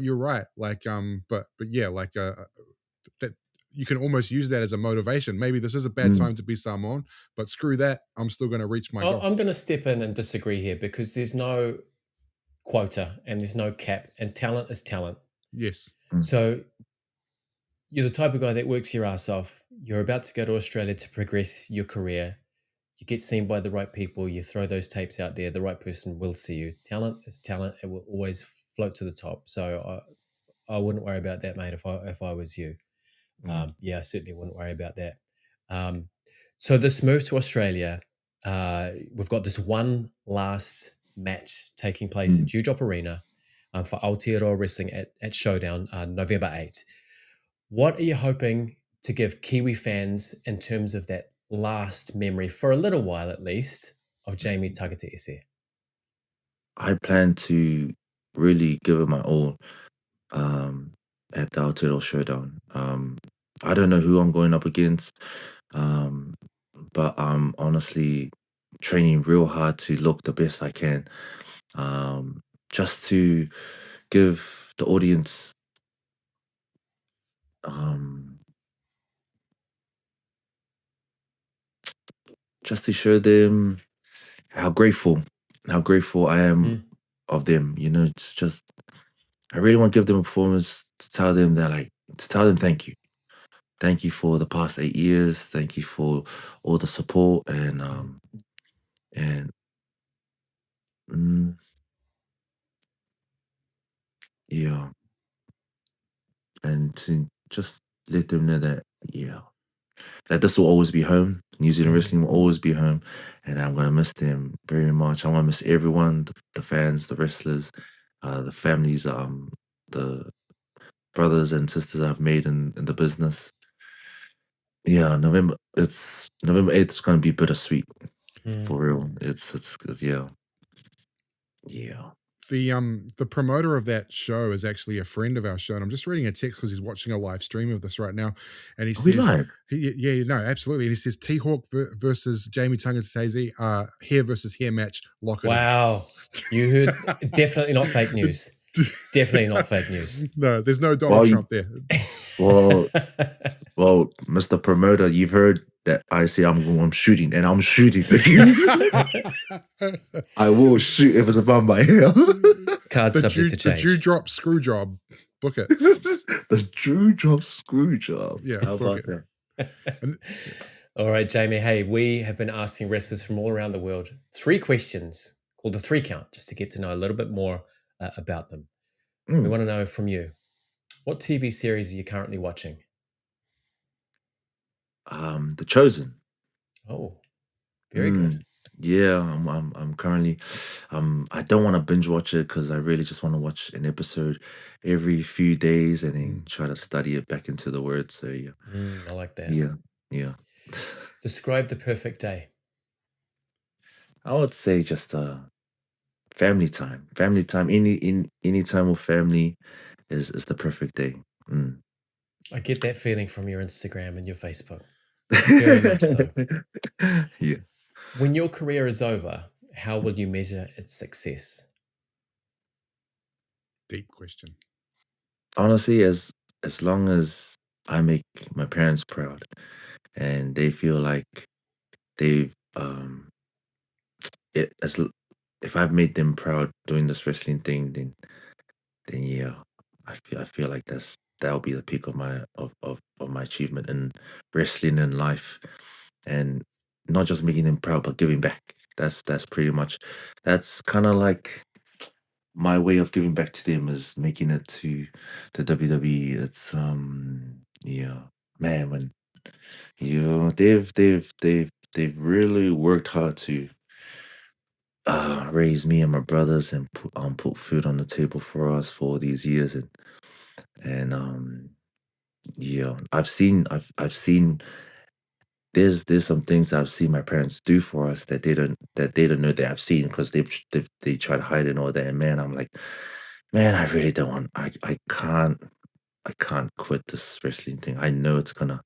you're right. Like but yeah, like that you can almost use that as a motivation. Maybe this is a bad mm, time to be Samoan, but screw that. I'm still going to reach my goal. I'm going to step in and disagree here because there's no quota and there's no cap, and talent is talent. Yes. mm, So you're the type of guy that works your ass off. You're about to go to Australia to progress your career. You get seen by the right people. You throw those tapes out there. The right person will see you. Talent is talent. It will always float to the top. So I wouldn't worry about that, mate. If I was you, mm, yeah, I certainly wouldn't worry about that. Um, so this move to Australia, we've got this one last match taking place at mm. Dewdrop Arena for Aotearoa Wrestling at Showdown, November 8th. What are you hoping to give Kiwi fans in terms of that last memory, for a little while at least, of Jamie Tagataese? I plan to really give it my all um, at the Aotearoa Showdown. I don't know who I'm going up against, um, but I'm honestly training real hard to look the best I can, um, just to give the audience, um, just to show them how grateful I am Mm. of them. It's just I really want to give them a performance to tell them thank you. thank you for the past 8 years. Thank you for all the support and mm, yeah, and to just let them know that that this will always be home. New Zealand wrestling will always be home, and I'm gonna miss them very much. I'm gonna miss everyone, the fans, the wrestlers, the families, the brothers and sisters I've made in the business. Yeah, November 8th. It's gonna be bittersweet for real. It's yeah. The promoter of that show is actually a friend of our show, and I'm just reading a text because he's watching a live stream of this right now, and he Are we says, live? absolutely," and he says T-Hawk versus Jamie Tagataese, hair versus hair match, lock it in. Wow. You heard definitely not fake news. Definitely not fake news. No, there's no Donald Trump there. Well, Mr. Promoter, you've heard that I say I'm shooting, and I'm shooting. I will shoot if it's above my hair. Card subject to The change. Dewdrop screw job. Book it. The Dewdrop screw job. Yeah, How book about it. that? All right, Jamie. Hey, we have been asking wrestlers from all around the world 3 questions called the 3 count, just to get to know a little bit more about them. We want to know from you, what TV series are you currently watching? The Chosen. Oh, very good. Yeah, I'm currently I don't want to binge watch it because I really just want to watch an episode every few days and then try to study it back into the word. So yeah. I like that. Yeah. Describe the perfect day. I would say just family time. Family time. Any time with family is the perfect day. I get that feeling from your Instagram and your Facebook. Very much so. Yeah. When your career is over, how will you measure its success? Deep question. Honestly, as long as I make my parents proud and they feel like they've it as if I've made them proud doing this wrestling thing, then yeah, I feel like that'll be the peak of my achievement in wrestling and life, and not just making them proud, but giving back. That's pretty much that's kind of like my way of giving back to them is making it to the WWE. It's yeah, man, when they've really worked hard to raise me and my brothers and put food on the table for us for all these years and yeah, I've seen there's some things I've seen my parents do for us that they don't know that I've seen because they try to hide it and all that. And man, I'm like, man, I really don't want. I can't quit this wrestling thing. I know it's gonna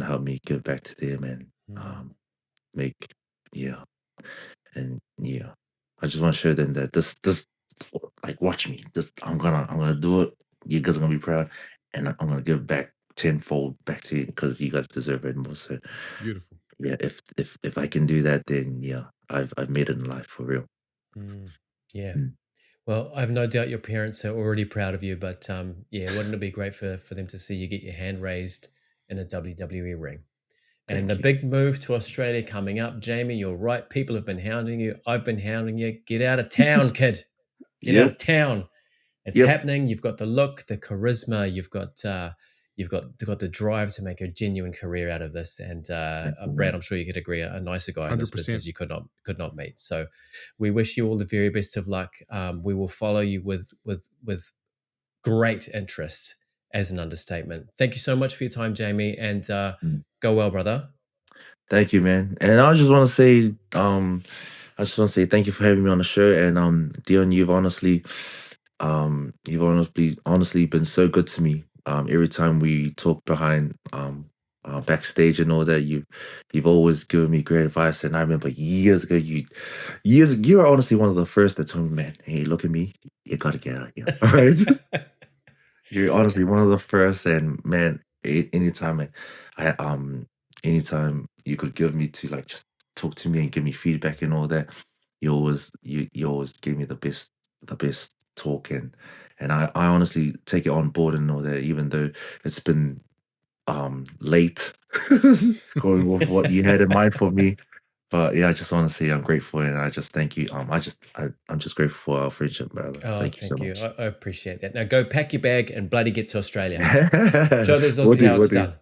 help me give back to them and make yeah yeah. I just want to show them that this like watch me. This I'm gonna do it. You guys are gonna be proud, and I'm gonna give back tenfold back to you because you guys deserve it more. So Beautiful. yeah, if I can do that, then yeah, I've made it in life for real. Yeah. Mm. Well, I have no doubt your parents are already proud of you, but wouldn't it be great for them to see you get your hand raised in a WWE ring? And Thank the you. big move to Australia coming up, Jamie, you're right. People have been hounding you. I've been hounding you. Get out of town, kid. Get out Yep. of town. It's Yep. happening. You've got the look, the charisma. You've got the drive to make a genuine career out of this. And Thank you, Brad, man. I'm sure you could agree, a nicer guy in this 100%. business you could not meet. So we wish you all the very best of luck. We will follow you with great interest, as an understatement. Thank you so much for your time, Jamie, and go well, brother. Thank you, man. And I just want to say thank you for having me on the show. And Dion, you've honestly been so good to me. Every time we talk behind backstage and all that, you've always given me great advice. And I remember years ago, you were honestly one of the first that told me, man, hey, look at me, you gotta get out of here. All right. You're honestly one of the first, and man, I anytime you could give me to like just talk to me and give me feedback and all that, you always give me the best talk and I honestly take it on board and all that, even though it's been late going with what you had in mind for me. But yeah, I just want to say I'm grateful and I just thank you. I'm just grateful for our friendship, brother. Oh, Thank you so thank you. much. I appreciate that. Now go pack your bag and bloody get to Australia. Show those We'll Aussies do, how we'll it's do. done.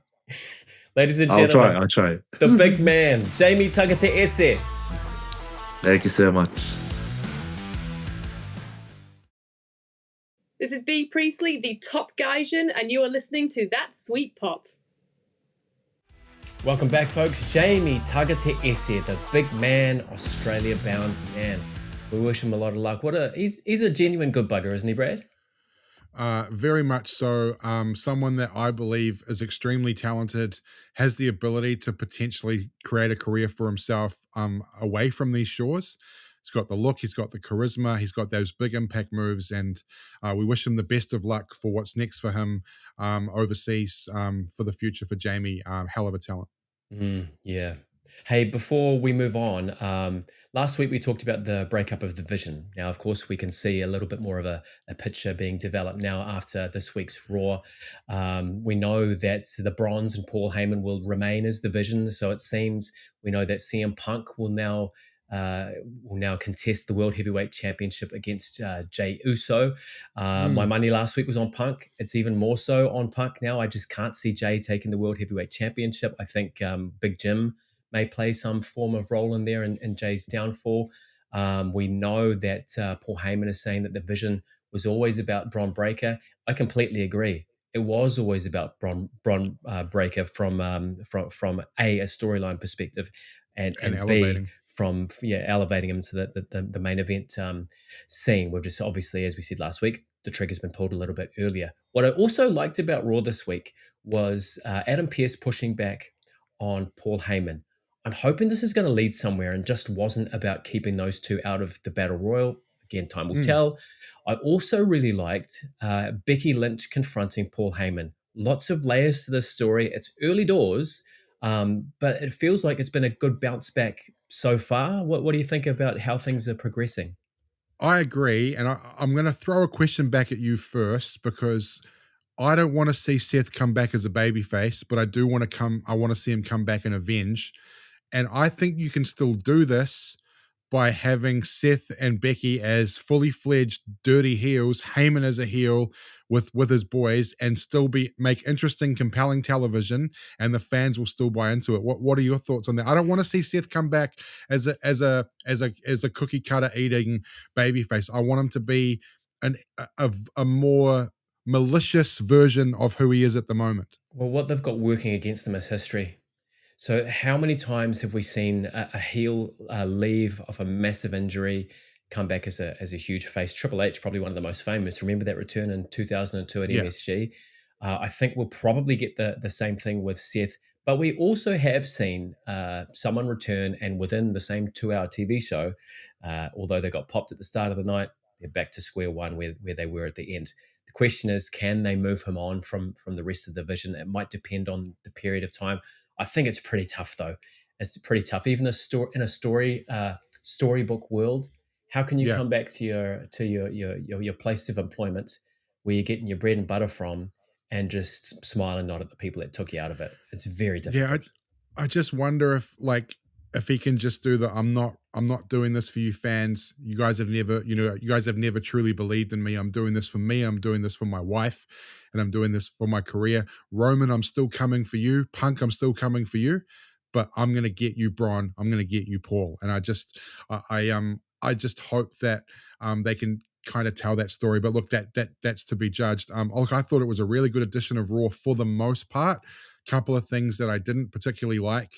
Ladies and I'll try, gentlemen, I'll try. the big man, Jamie Tagataese. Thank you so much. This is B. Priestley, the Top Gaijin, and you are listening to That Sweet Pop. Welcome back, folks. Jamie Tagataese, the big man, Australia-bound man. We wish him a lot of luck. He's a genuine good bugger, isn't he, Brad? Very much so. Someone that I believe is extremely talented, has the ability to potentially create a career for himself away from these shores. He's got the look, he's got the charisma, he's got those big impact moves, and we wish him the best of luck for what's next for him overseas for the future for Jamie. Hell of a talent. Yeah. Hey, before we move on, last week we talked about the breakup of the division. Now, of course, we can see a little bit more of a picture being developed now after this week's Raw. We know that the Bronze and Paul Heyman will remain as division, so it seems we know that CM Punk will now contest the World Heavyweight Championship against Jey Uso. My money last week was on Punk. It's even more so on Punk now. I just can't see Jey taking the World Heavyweight Championship. I think Big Jim may play some form of role in there in Jay's downfall. We know that Paul Heyman is saying that the vision was always about Bron Breakker. I completely agree. It was always about Bron Breakker from a storyline perspective, and elevating. B, from elevating him to the main event scene. We've just obviously, as we said last week, the trigger's been pulled a little bit earlier. What I also liked about Raw this week was Adam Pearce pushing back on Paul Heyman. I'm hoping this is going to lead somewhere and just wasn't about keeping those two out of the Battle Royal. Again, time will tell. I also really liked Becky Lynch confronting Paul Heyman. Lots of layers to this story. It's early doors, but it feels like it's been a good bounce back so far. What do you think about how things are progressing? I agree, and I'm going to throw a question back at you first because I don't want to see Seth come back as a babyface, but I do want to I want to see him come back and avenge. And I think you can still do this by having Seth and Becky as fully fledged dirty heels, Heyman as a heel with his boys, and still make interesting, compelling television, and the fans will still buy into it. What are your thoughts on that? I don't want to see Seth come back as a cookie cutter eating babyface. I want him to be a more malicious version of who he is at the moment. Well, what they've got working against them is history. So how many times have we seen a heel leave off a massive injury, come back as a huge face? Triple H, probably one of the most famous. Remember that return in 2002 at MSG? I think we'll probably get the same thing with Seth. But we also have seen someone return, and within the same 2-hour TV show, although they got popped at the start of the night, they're back to square one where they were at the end. The question is, can they move him on from the rest of the division? It might depend on the period of time. I think it's pretty tough, though. It's pretty tough. Even in a storybook world, how can you come back to your place of employment where you're getting your bread and butter from and just smile and nod at the people that took you out of it? It's very difficult. Yeah, I just wonder if he can just do the I'm not doing this for you fans. You guys have never truly believed in me. I'm doing this for me. I'm doing this for my wife, and I'm doing this for my career. Roman, I'm still coming for you. Punk, I'm still coming for you. But I'm gonna get you, Braun. I'm gonna get you, Paul. And I just hope that they can kind of tell that story. But look, that's to be judged. Look, I thought it was a really good edition of Raw for the most part. Couple of things that I didn't particularly like.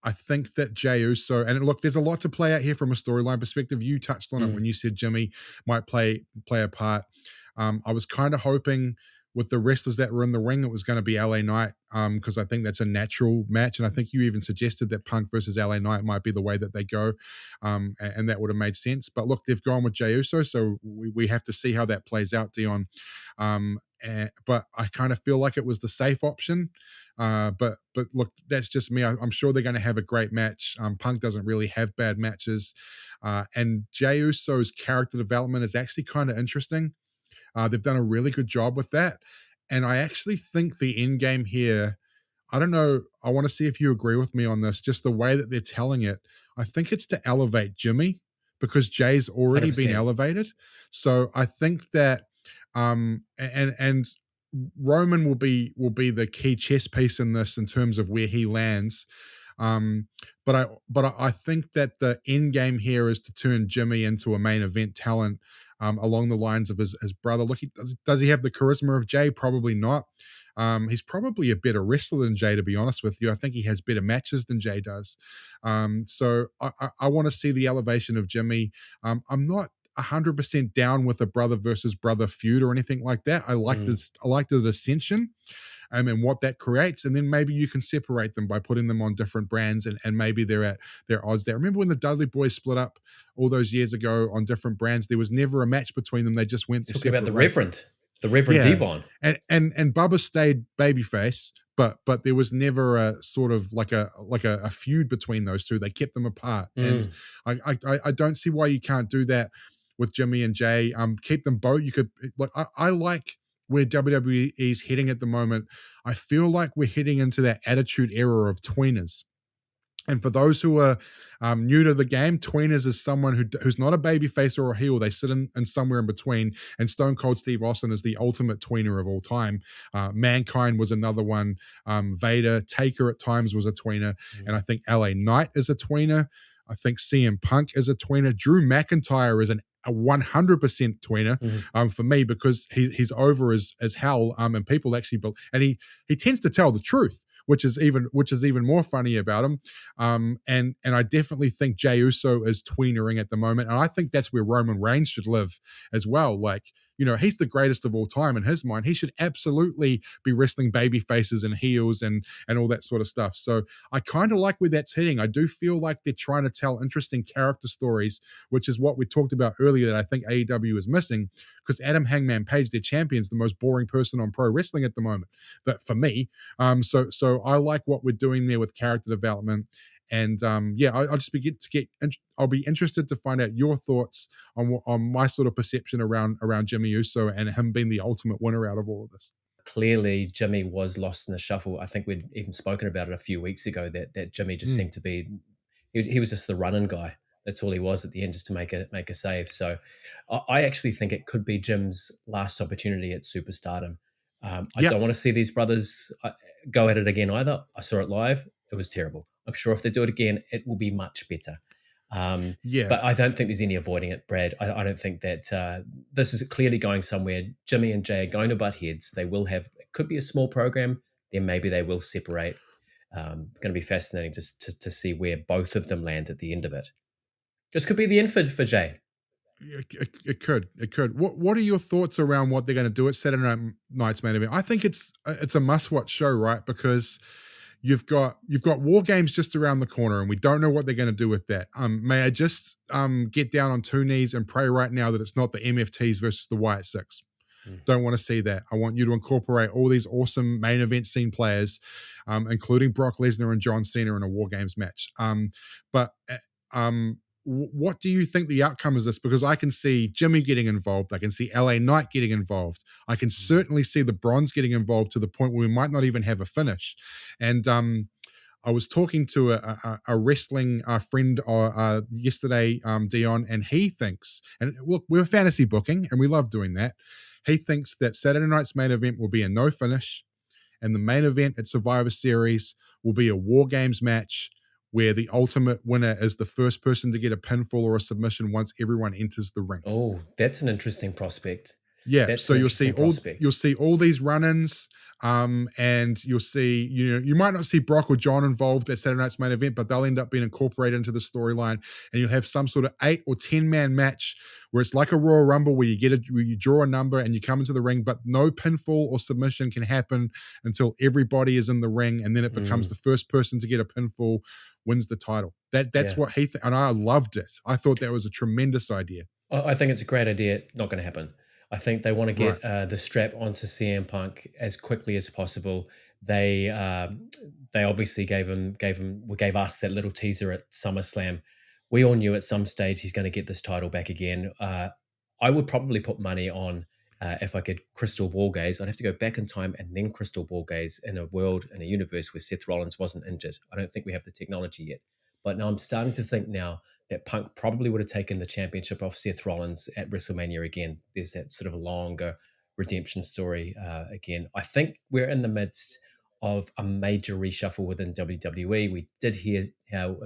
I think that Jey Uso, and look, there's a lot to play out here from a storyline perspective. You touched on it when you said Jimmy might play a part. I was kind of hoping with the wrestlers that were in the ring, it was going to be LA Knight, because I think that's a natural match. And I think you even suggested that Punk versus LA Knight might be the way that they go, and that would have made sense. But look, they've gone with Jey Uso, so we have to see how that plays out, Dion. But I kind of feel like it was the safe option. But look, that's just me. I'm sure they're going to have a great match. Punk doesn't really have bad matches. And Jey Uso's character development is actually kind of interesting. They've done a really good job with that. And I actually think the end game here, I don't know, I want to see if you agree with me on this, just the way that they're telling it. I think it's to elevate Jimmy because Jay's already been 100%. elevated. So I think that and Roman will be the key chess piece in this in terms of where he lands. But I think that the end game here is to turn Jimmy into a main event talent along the lines of his brother. Look, does he have the charisma of Jay? Probably not. He's probably a better wrestler than Jay, to be honest with you. I think he has better matches than Jay does. So I want to see the elevation of Jimmy. I'm not 100% down with a brother versus brother feud or anything like that. I like this. I like the dissension and what that creates. And then maybe you can separate them by putting them on different brands and maybe they're at their odds there. Remember when the Dudley Boys split up all those years ago on different brands? There was never a match between them. They just went Talking about the ways. Reverend Devon. And Bubba stayed babyface, but there was never a sort of like a feud between those two. They kept them apart. And I don't see why you can't do that with Jimmy and Jay. Keep them both. You could I like where WWE is heading at the moment. I feel like we're heading into that attitude era of tweeners. And for those who are new to the game, tweeners is someone who's not a babyface or a heel. They sit in somewhere in between. And Stone Cold Steve Austin is the ultimate tweener of all time. Mankind was another one. Vader, Taker at times was a tweener. And I think LA Knight is a tweener. I think CM Punk is a tweener. Drew McIntyre is a 100% tweener for me because he's over as hell. And people actually, and he tends to tell the truth, which is even more funny about him. And I definitely think Jey Uso is tweenering at the moment, and I think that's where Roman Reigns should live as well. Like, he's the greatest of all time in his mind. He should absolutely be wrestling baby faces and heels and all that sort of stuff. So I kind of like where that's heading. I do feel like they're trying to tell interesting character stories, which is what we talked about earlier that I think AEW is missing, because Adam Hangman Page, their champion, is the most boring person on pro wrestling at the moment, that for me. So I like what we're doing there with character development. And I'll just I'll be interested to find out your thoughts on my sort of perception around Jimmy Uso and him being the ultimate winner out of all of this. Clearly, Jimmy was lost in the shuffle. I think we'd even spoken about it a few weeks ago that Jimmy just seemed to be. He was just the running guy. That's all he was at the end, just to make a save. So I actually think it could be Jim's last opportunity at superstardom. I don't want to see these brothers go at it again either. I saw it live. It was terrible. I'm sure if they do it again, it will be much better. But I don't think there's any avoiding it, Brad. I don't think that this is clearly going somewhere. Jimmy and Jay are going to butt heads. They will have, it could be a small program. Then maybe they will separate. Going to be fascinating to see where both of them land at the end of it. This could be the end for Jay. It could. What are your thoughts around what they're going to do at Saturday night's main event? I think it's a must-watch show, right? Because you've got War Games just around the corner, and we don't know what they're going to do with that. May I just get down on two knees and pray right now that it's not the MFTs versus the Wyatt Six. Don't want to see that. I want you to incorporate all these awesome main event scene players, including Brock Lesnar and John Cena in a War Games match. What do you think the outcome is this? Because I can see Jimmy getting involved. I can see LA Knight getting involved. I can certainly see the Bronze getting involved to the point where we might not even have a finish. And I was talking to a wrestling friend yesterday, Dion, and he thinks, and look, we're fantasy booking and we love doing that. He thinks that Saturday night's main event will be a no finish, and the main event at Survivor Series will be a War Games match where the ultimate winner is the first person to get a pinfall or a submission once everyone enters the ring. Oh, that's an interesting prospect. Yeah, so you'll see all these run-ins, and you'll see, you might not see Brock or John involved at Saturday night's main event, but they'll end up being incorporated into the storyline, and you'll have some sort of 8 or 10-man match where it's like a Royal Rumble where you draw a number and you come into the ring, but no pinfall or submission can happen until everybody is in the ring, and then it becomes the first person to get a pinfall wins the title. That's what he and I loved it. I thought that was a tremendous idea. I think it's a great idea. Not going to happen. I think they want to get the strap onto CM Punk as quickly as possible. They obviously gave us that little teaser at SummerSlam. We all knew at some stage he's going to get this title back again. I would probably put money on if I could crystal ball gaze, I'd have to go back in time and then crystal ball gaze in a world, in a universe where Seth Rollins wasn't injured. I don't think we have the technology yet. But now I'm starting to think now that Punk probably would have taken the championship off Seth Rollins at WrestleMania again. There's that sort of longer redemption story again. I think we're in the midst of a major reshuffle within WWE. We did hear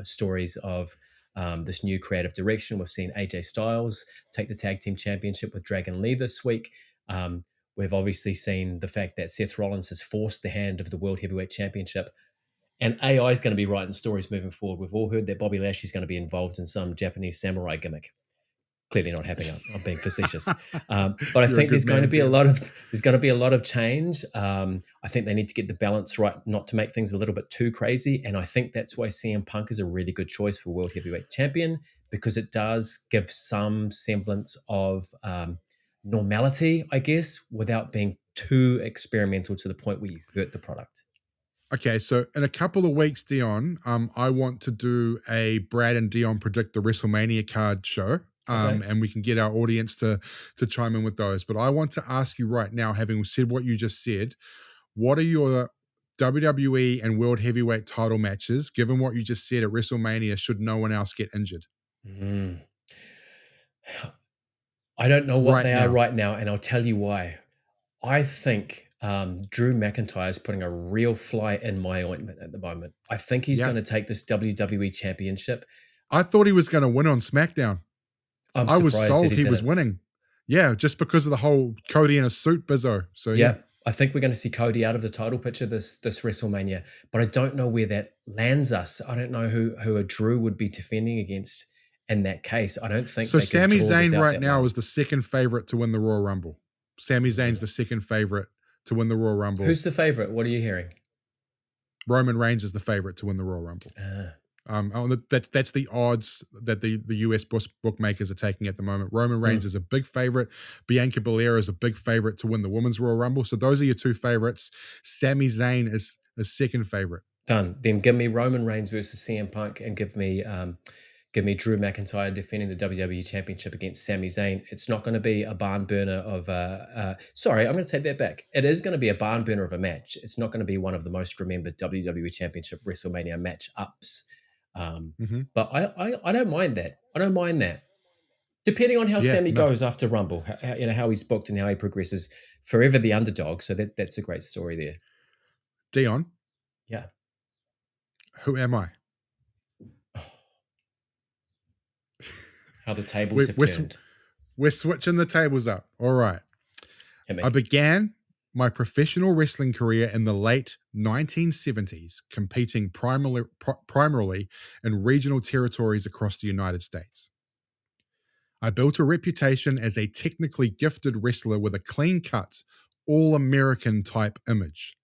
stories of this new creative direction. We've seen AJ Styles take the tag team championship with Dragon Lee this week. We've obviously seen the fact that Seth Rollins has forced the hand of the World Heavyweight Championship. And AI is going to be writing stories moving forward. We've all heard that Bobby Lashley's going to be involved in some Japanese samurai gimmick. Clearly not happening. I'm being facetious, but I think there's going to be a lot of change. I think they need to get the balance right, not to make things a little bit too crazy. And I think that's why CM Punk is a really good choice for World Heavyweight Champion, because it does give some semblance of normality, I guess, without being too experimental to the point where you hurt the product. Okay, so in a couple of weeks, Dion, I want to do a Brad and Dion predict the WrestleMania card show. Okay. And we can get our audience to chime in with those. But I want to ask you right now, having said what you just said, what are your WWE and World Heavyweight title matches, given what you just said at WrestleMania, should no one else get injured? I don't know what they are right now, and I'll tell you why. I think Drew McIntyre is putting a real fly in my ointment at the moment. I think he's going to take this WWE Championship. I thought he was going to win on SmackDown. I was sold he was winning. Yeah, just because of the whole Cody in a suit bizzo. So yeah. I think we're going to see Cody out of the title picture this WrestleMania, but I don't know where that lands us. I don't know who a Drew would be defending against in that case. I don't think so. Sami Zayn right now is the second favorite to win the Royal Rumble. Sami Zayn's the second favorite to win the Royal Rumble. Who's the favorite? What are you hearing? Roman Reigns is the favorite to win the Royal Rumble. That's the odds that the US bookmakers are taking at the moment. Roman Reigns is a big favorite. Bianca Belair is a big favorite to win the Women's Royal Rumble. So those are your two favorites. Sami Zayn is a second favorite. Done. Then give me Roman Reigns versus CM Punk, and give me Drew McIntyre defending the WWE Championship against Sami Zayn. It's not going to be a barn burner of sorry, I'm going to take that back. It is going to be a barn burner of a match. It's not going to be one of the most remembered WWE Championship WrestleMania match-ups. But I don't mind that. I don't mind that. Depending on how Sammy goes after Rumble, how he's booked and how he progresses, forever the underdog. So that's a great story there. Dion. Yeah. Who am I? How the tables have turned. We're switching the tables up. All right. I began my professional wrestling career in the late 1970s, competing primarily in regional territories across the United States. I built a reputation as a technically gifted wrestler with a clean-cut, all-American type image.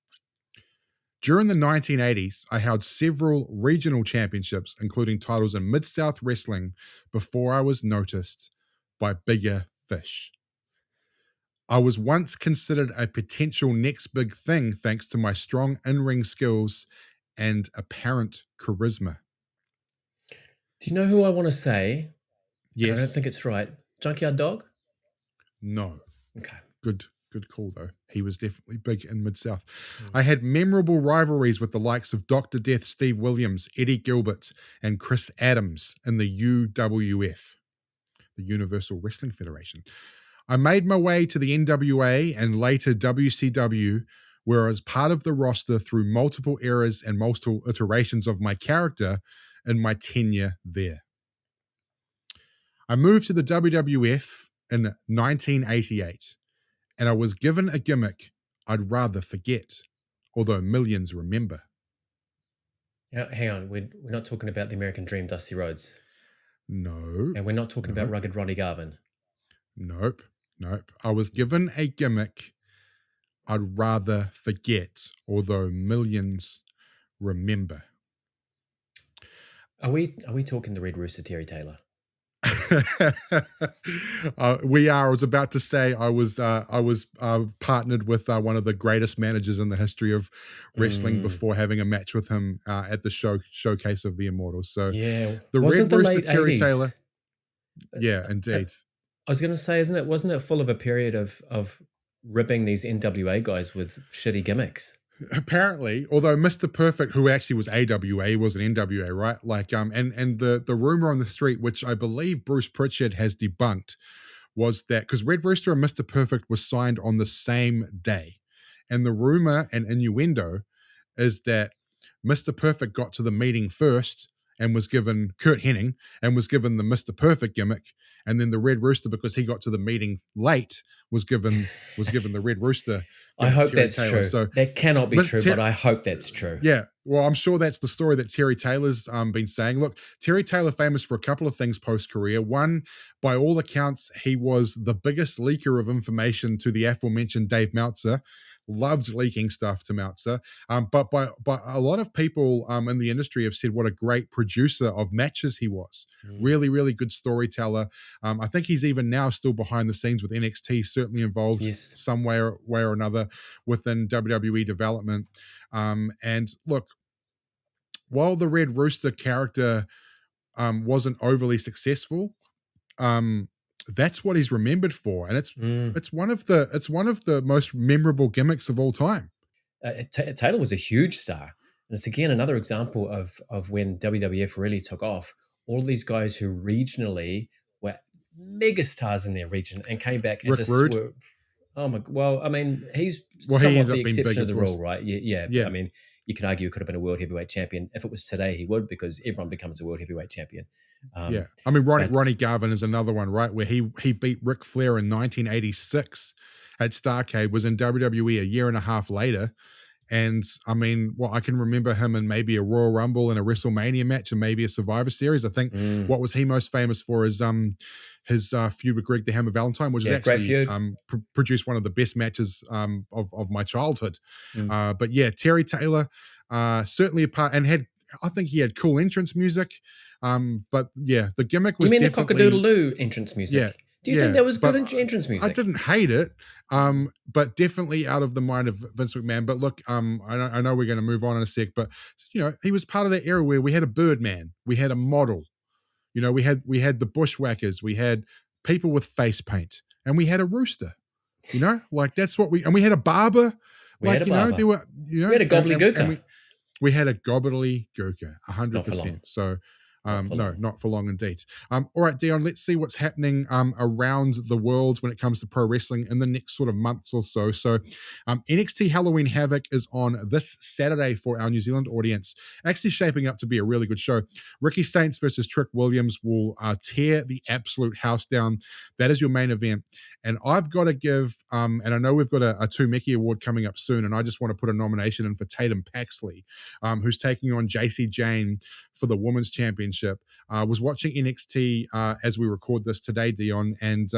During the 1980s, I held several regional championships, including titles in Mid-South Wrestling, before I was noticed by bigger fish. I was once considered a potential next big thing thanks to my strong in-ring skills and apparent charisma. Do you know who I want to say? Yes. I don't think it's right. Junkyard Dog? No. Okay. Good call, though. He was definitely big in Mid-South. I had memorable rivalries with the likes of Dr. Death Steve Williams, Eddie Gilbert, and Chris Adams in the UWF, the Universal Wrestling Federation. I made my way to the NWA and later WCW, where I was part of the roster through multiple eras and multiple iterations of my character in my tenure there. I moved to the WWF in 1988, and I was given a gimmick I'd rather forget, although millions remember. Hang on, we're not talking about the American Dream, Dusty Rhodes. No. And we're not talking about Rugged Ronnie Garvin. Nope. I was given a gimmick I'd rather forget, although millions remember. Are we talking the Red Rooster, Terry Taylor? We are. I was about to say I was partnered with one of the greatest managers in the history of wrestling before having a match with him at the showcase of the Immortals. So yeah, the Red Rooster, Terry 80s? Taylor. Yeah, indeed. I was going to say, wasn't it full of a period of ribbing these NWA guys with shitty gimmicks? Apparently, although Mr. Perfect, who actually was AWA, was an NWA, right? Like, and the rumor on the street, which I believe Bruce Pritchard has debunked, was that because Red Rooster and Mr. Perfect was signed on the same day, and the rumor and innuendo is that Mr. Perfect got to the meeting first and was given Kurt Hennig and was given the Mr. Perfect gimmick, and then the Red Rooster, because he got to the meeting late, was given the Red Rooster I gimmick, hope Terry that's Taylor. true. So That cannot be But true, Ter- but I hope that's true. yeah, well, I'm sure that's the story that Terry Taylor's been saying. Look, Terry Taylor famous for a couple of things post-career. One, by all accounts, he was the biggest leaker of information to the aforementioned Dave Meltzer. Loved leaking stuff to Meltzer. But a lot of people in the industry have said what a great producer of matches he was. Really, really good storyteller. I think he's even now still behind the scenes with NXT, certainly involved some way or another within WWE development. And look, while the Red Rooster character wasn't overly successful, that's what he's remembered for, and it's one of the most memorable gimmicks of all time. Taylor was a huge star, and it's again another example of when WWF really took off. All these guys who regionally were mega stars in their region and came back and Rick just Rude. were. Oh my! Well, I mean, he's He somewhat ended the up being exception big, of the of course. rule, right? Yeah. I mean, you can argue he could have been a world heavyweight champion. If it was today, he would, because everyone becomes a world heavyweight champion. I mean, Ronnie Garvin is another one, right? Where he beat Ric Flair in 1986 at Starrcade, was in WWE a year and a half later. And I mean, well, I can remember him in maybe a Royal Rumble and a WrestleMania match and maybe a Survivor Series. I think what was he most famous for is his feud with Greg the Hammer Valentine, which is actually produced one of the best matches of my childhood. But yeah, Terry Taylor, certainly a part, and I think he had cool entrance music. But yeah, the gimmick was definitely... the cock-a-doodle-doo entrance music? Yeah. Do you think that was good entrance music? I didn't hate it, but definitely out of the mind of Vince McMahon. But look, I know we're going to move on in a sec, but he was part of that era where we had a Birdman, we had a model, we had the Bushwhackers, we had people with face paint, and we had a rooster. Like that's what we had a barber. We had a barber. There were we had a gobbledygooker. We had a gobbledygooker, 100%. So. Not for long indeed. All right, Dion, let's see what's happening around the world when it comes to pro wrestling in the next sort of months or so. So NXT Halloween Havoc is on this Saturday for our New Zealand audience. Actually shaping up to be a really good show. Ricky Saints versus Trick Williams will tear the absolute house down. That is your main event. And I've got to give, and I know we've got a Tu Meke Award coming up soon, and I just want to put a nomination in for Tatum Paxley, who's taking on JC Jane for the Women's Championship. Was watching NXT as we record this today, Dion, and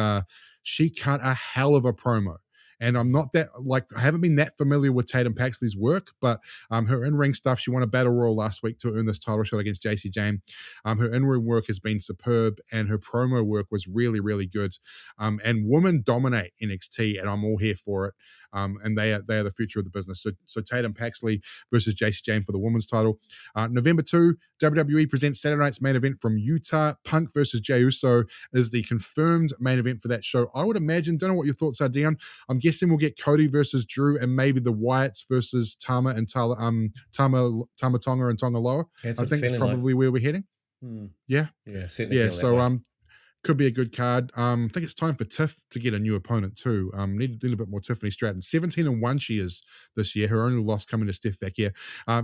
she cut a hell of a promo. And I'm not that, I haven't been that familiar with Tatum Paxley's work, but her in-ring stuff, she won a battle royal last week to earn this title shot against JC Jane. Her in-ring work has been superb, and her promo work was really, really good. And women dominate NXT, and I'm all here for it. And they are the future of the business. So Tatum Paxley versus JC Jane for the women's title. November 2, WWE presents Saturday night's main event from Utah. Punk versus Jey Uso is the confirmed main event for that show. I would imagine, don't know what your thoughts are, Dion. I'm guessing we'll get Cody versus Drew, and maybe the Wyatts versus Tama Tonga and Tonga Loa. I think it's probably where we're heading. Yeah, certainly. Yeah, so could be a good card. I think it's time for Tiff to get a new opponent too. Need a little bit more Tiffany Stratton. 17-1 she is this year. Her only loss coming to Steph back here.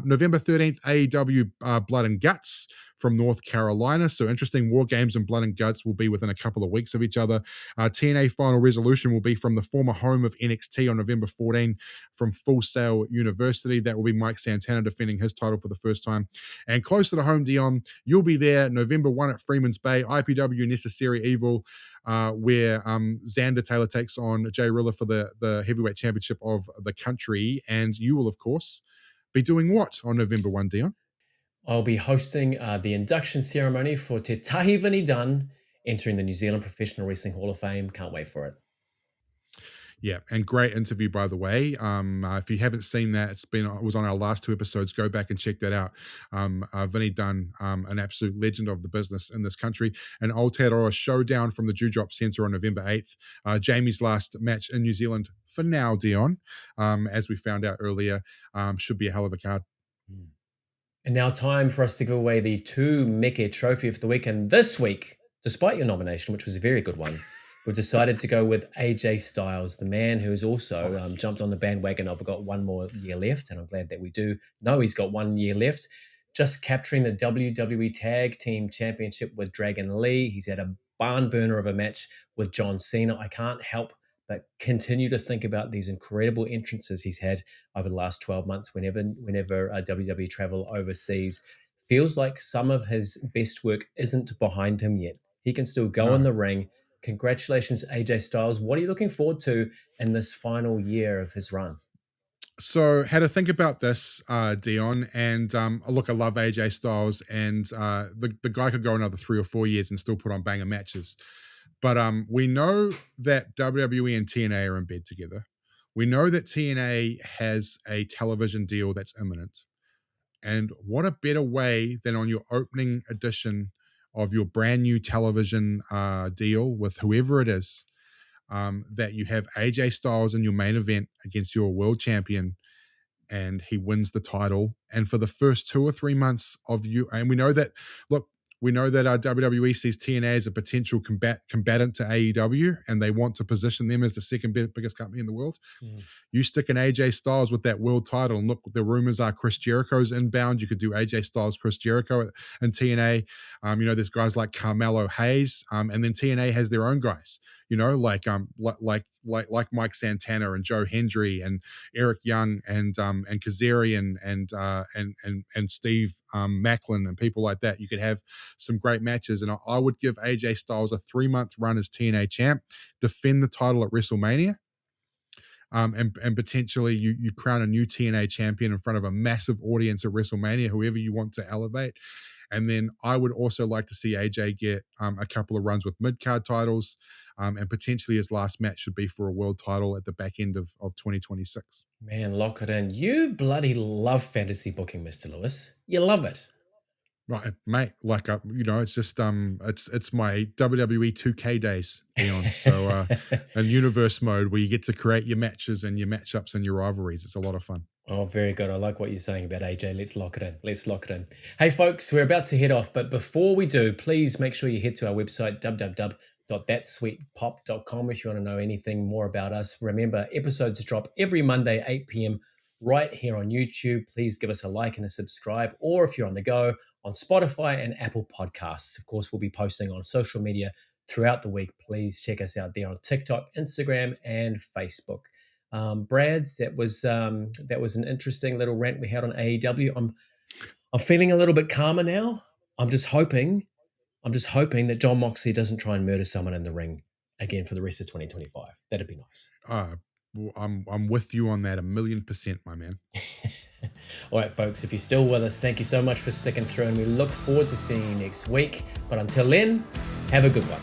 November 13th, AEW Blood and Guts from North Carolina. So interesting. War Games and Blood and Guts will be within a couple of weeks of each other. TNA Final Resolution will be from the former home of NXT on November 14 from Full Sail University. That will be Mike Santana defending his title for the first time. And closer to home, Dion, you'll be there November 1 at Freeman's Bay, IPW Necessary Evil, where Xander Taylor takes on Jay Rilla for the heavyweight championship of the country. And you will, of course, be doing what on November 1, Dion? I'll be hosting the induction ceremony for Te Tahi Vini Dunn, entering the New Zealand Professional Wrestling Hall of Fame. Can't wait for it. Yeah, and great interview, by the way. If you haven't seen that, it was on our last 2 episodes. Go back and check that out. Vinny Dunn, an absolute legend of the business in this country, and Aotearoa Showdown from the Dewdrop Centre on November 8th. Jamie's last match in New Zealand for now, Dion, as we found out earlier, should be a hell of a card. And now time for us to give away the Tu Meke Trophy of the week. And this week, despite your nomination, which was a very good one, we've decided to go with AJ Styles, the man who's also jumped on the bandwagon of got one more year left. And I'm glad that we do know he's got 1 year left. Just capturing the WWE Tag Team Championship with Dragon Lee. He's had a barn burner of a match with John Cena. I can't help but continue to think about these incredible entrances he's had over the last 12 months whenever WWE travel overseas. Feels like some of his best work isn't behind him yet. He can still go in the ring. Congratulations, AJ Styles. What are you looking forward to in this final year of his run? So, had to think about this, Dion, and look, I love AJ Styles, and the guy could go another 3 or 4 years and still put on banger matches. But we know that WWE and TNA are in bed together. We know that TNA has a television deal that's imminent. And what a better way than on your opening edition of your brand new television deal with whoever it is, that you have AJ Styles in your main event against your world champion, and he wins the title. And for the first 2 or 3 months of you, and we know that, look, we know that WWE sees TNA as a potential combatant to AEW, and they want to position them as the second biggest company in the world. You stick an AJ Styles with that world title, and look, the rumors are Chris Jericho's inbound. You could do AJ Styles, Chris Jericho and TNA. There's guys like Carmelo Hayes, and then TNA has their own guys. Like Mike Santana and Joe Hendry and Eric Young and Kazarian and Steve Macklin and people like that. You could have some great matches, and I would give AJ Styles a 3-month run as TNA champ, defend the title at WrestleMania. And potentially you crown a new TNA champion in front of a massive audience at WrestleMania, whoever you want to elevate. And then I would also like to see AJ get a couple of runs with mid-card titles, and potentially his last match should be for a world title at the back end of 2026. Man, lock it in. You bloody love fantasy booking, Mr. Lewis. You love it. Right, mate. Like, it's just it's my WWE 2K days, Dion. So, in universe mode where you get to create your matches and your matchups and your rivalries. It's a lot of fun. Oh, very good. I like what you're saying about AJ. Let's lock it in. Let's lock it in. Hey, folks, we're about to head off, but before we do, please make sure you head to our website, www.thatsweetpop.com, if you want to know anything more about us. Remember, episodes drop every Monday, 8 p.m. right here on YouTube. Please give us a like and a subscribe, or if you're on the go, on Spotify and Apple Podcasts. Of course, we'll be posting on social media throughout the week. Please check us out there on TikTok, Instagram, and Facebook. Brad, that was an interesting little rant we had on AEW. I'm feeling a little bit calmer now. I'm just hoping that John Moxley doesn't try and murder someone in the ring again for the rest of 2025. That'd be nice. I'm with you on that 1,000,000%, my man. All right, folks, if you're still with us, thank you so much for sticking through, and we look forward to seeing you next week. But until then, have a good one.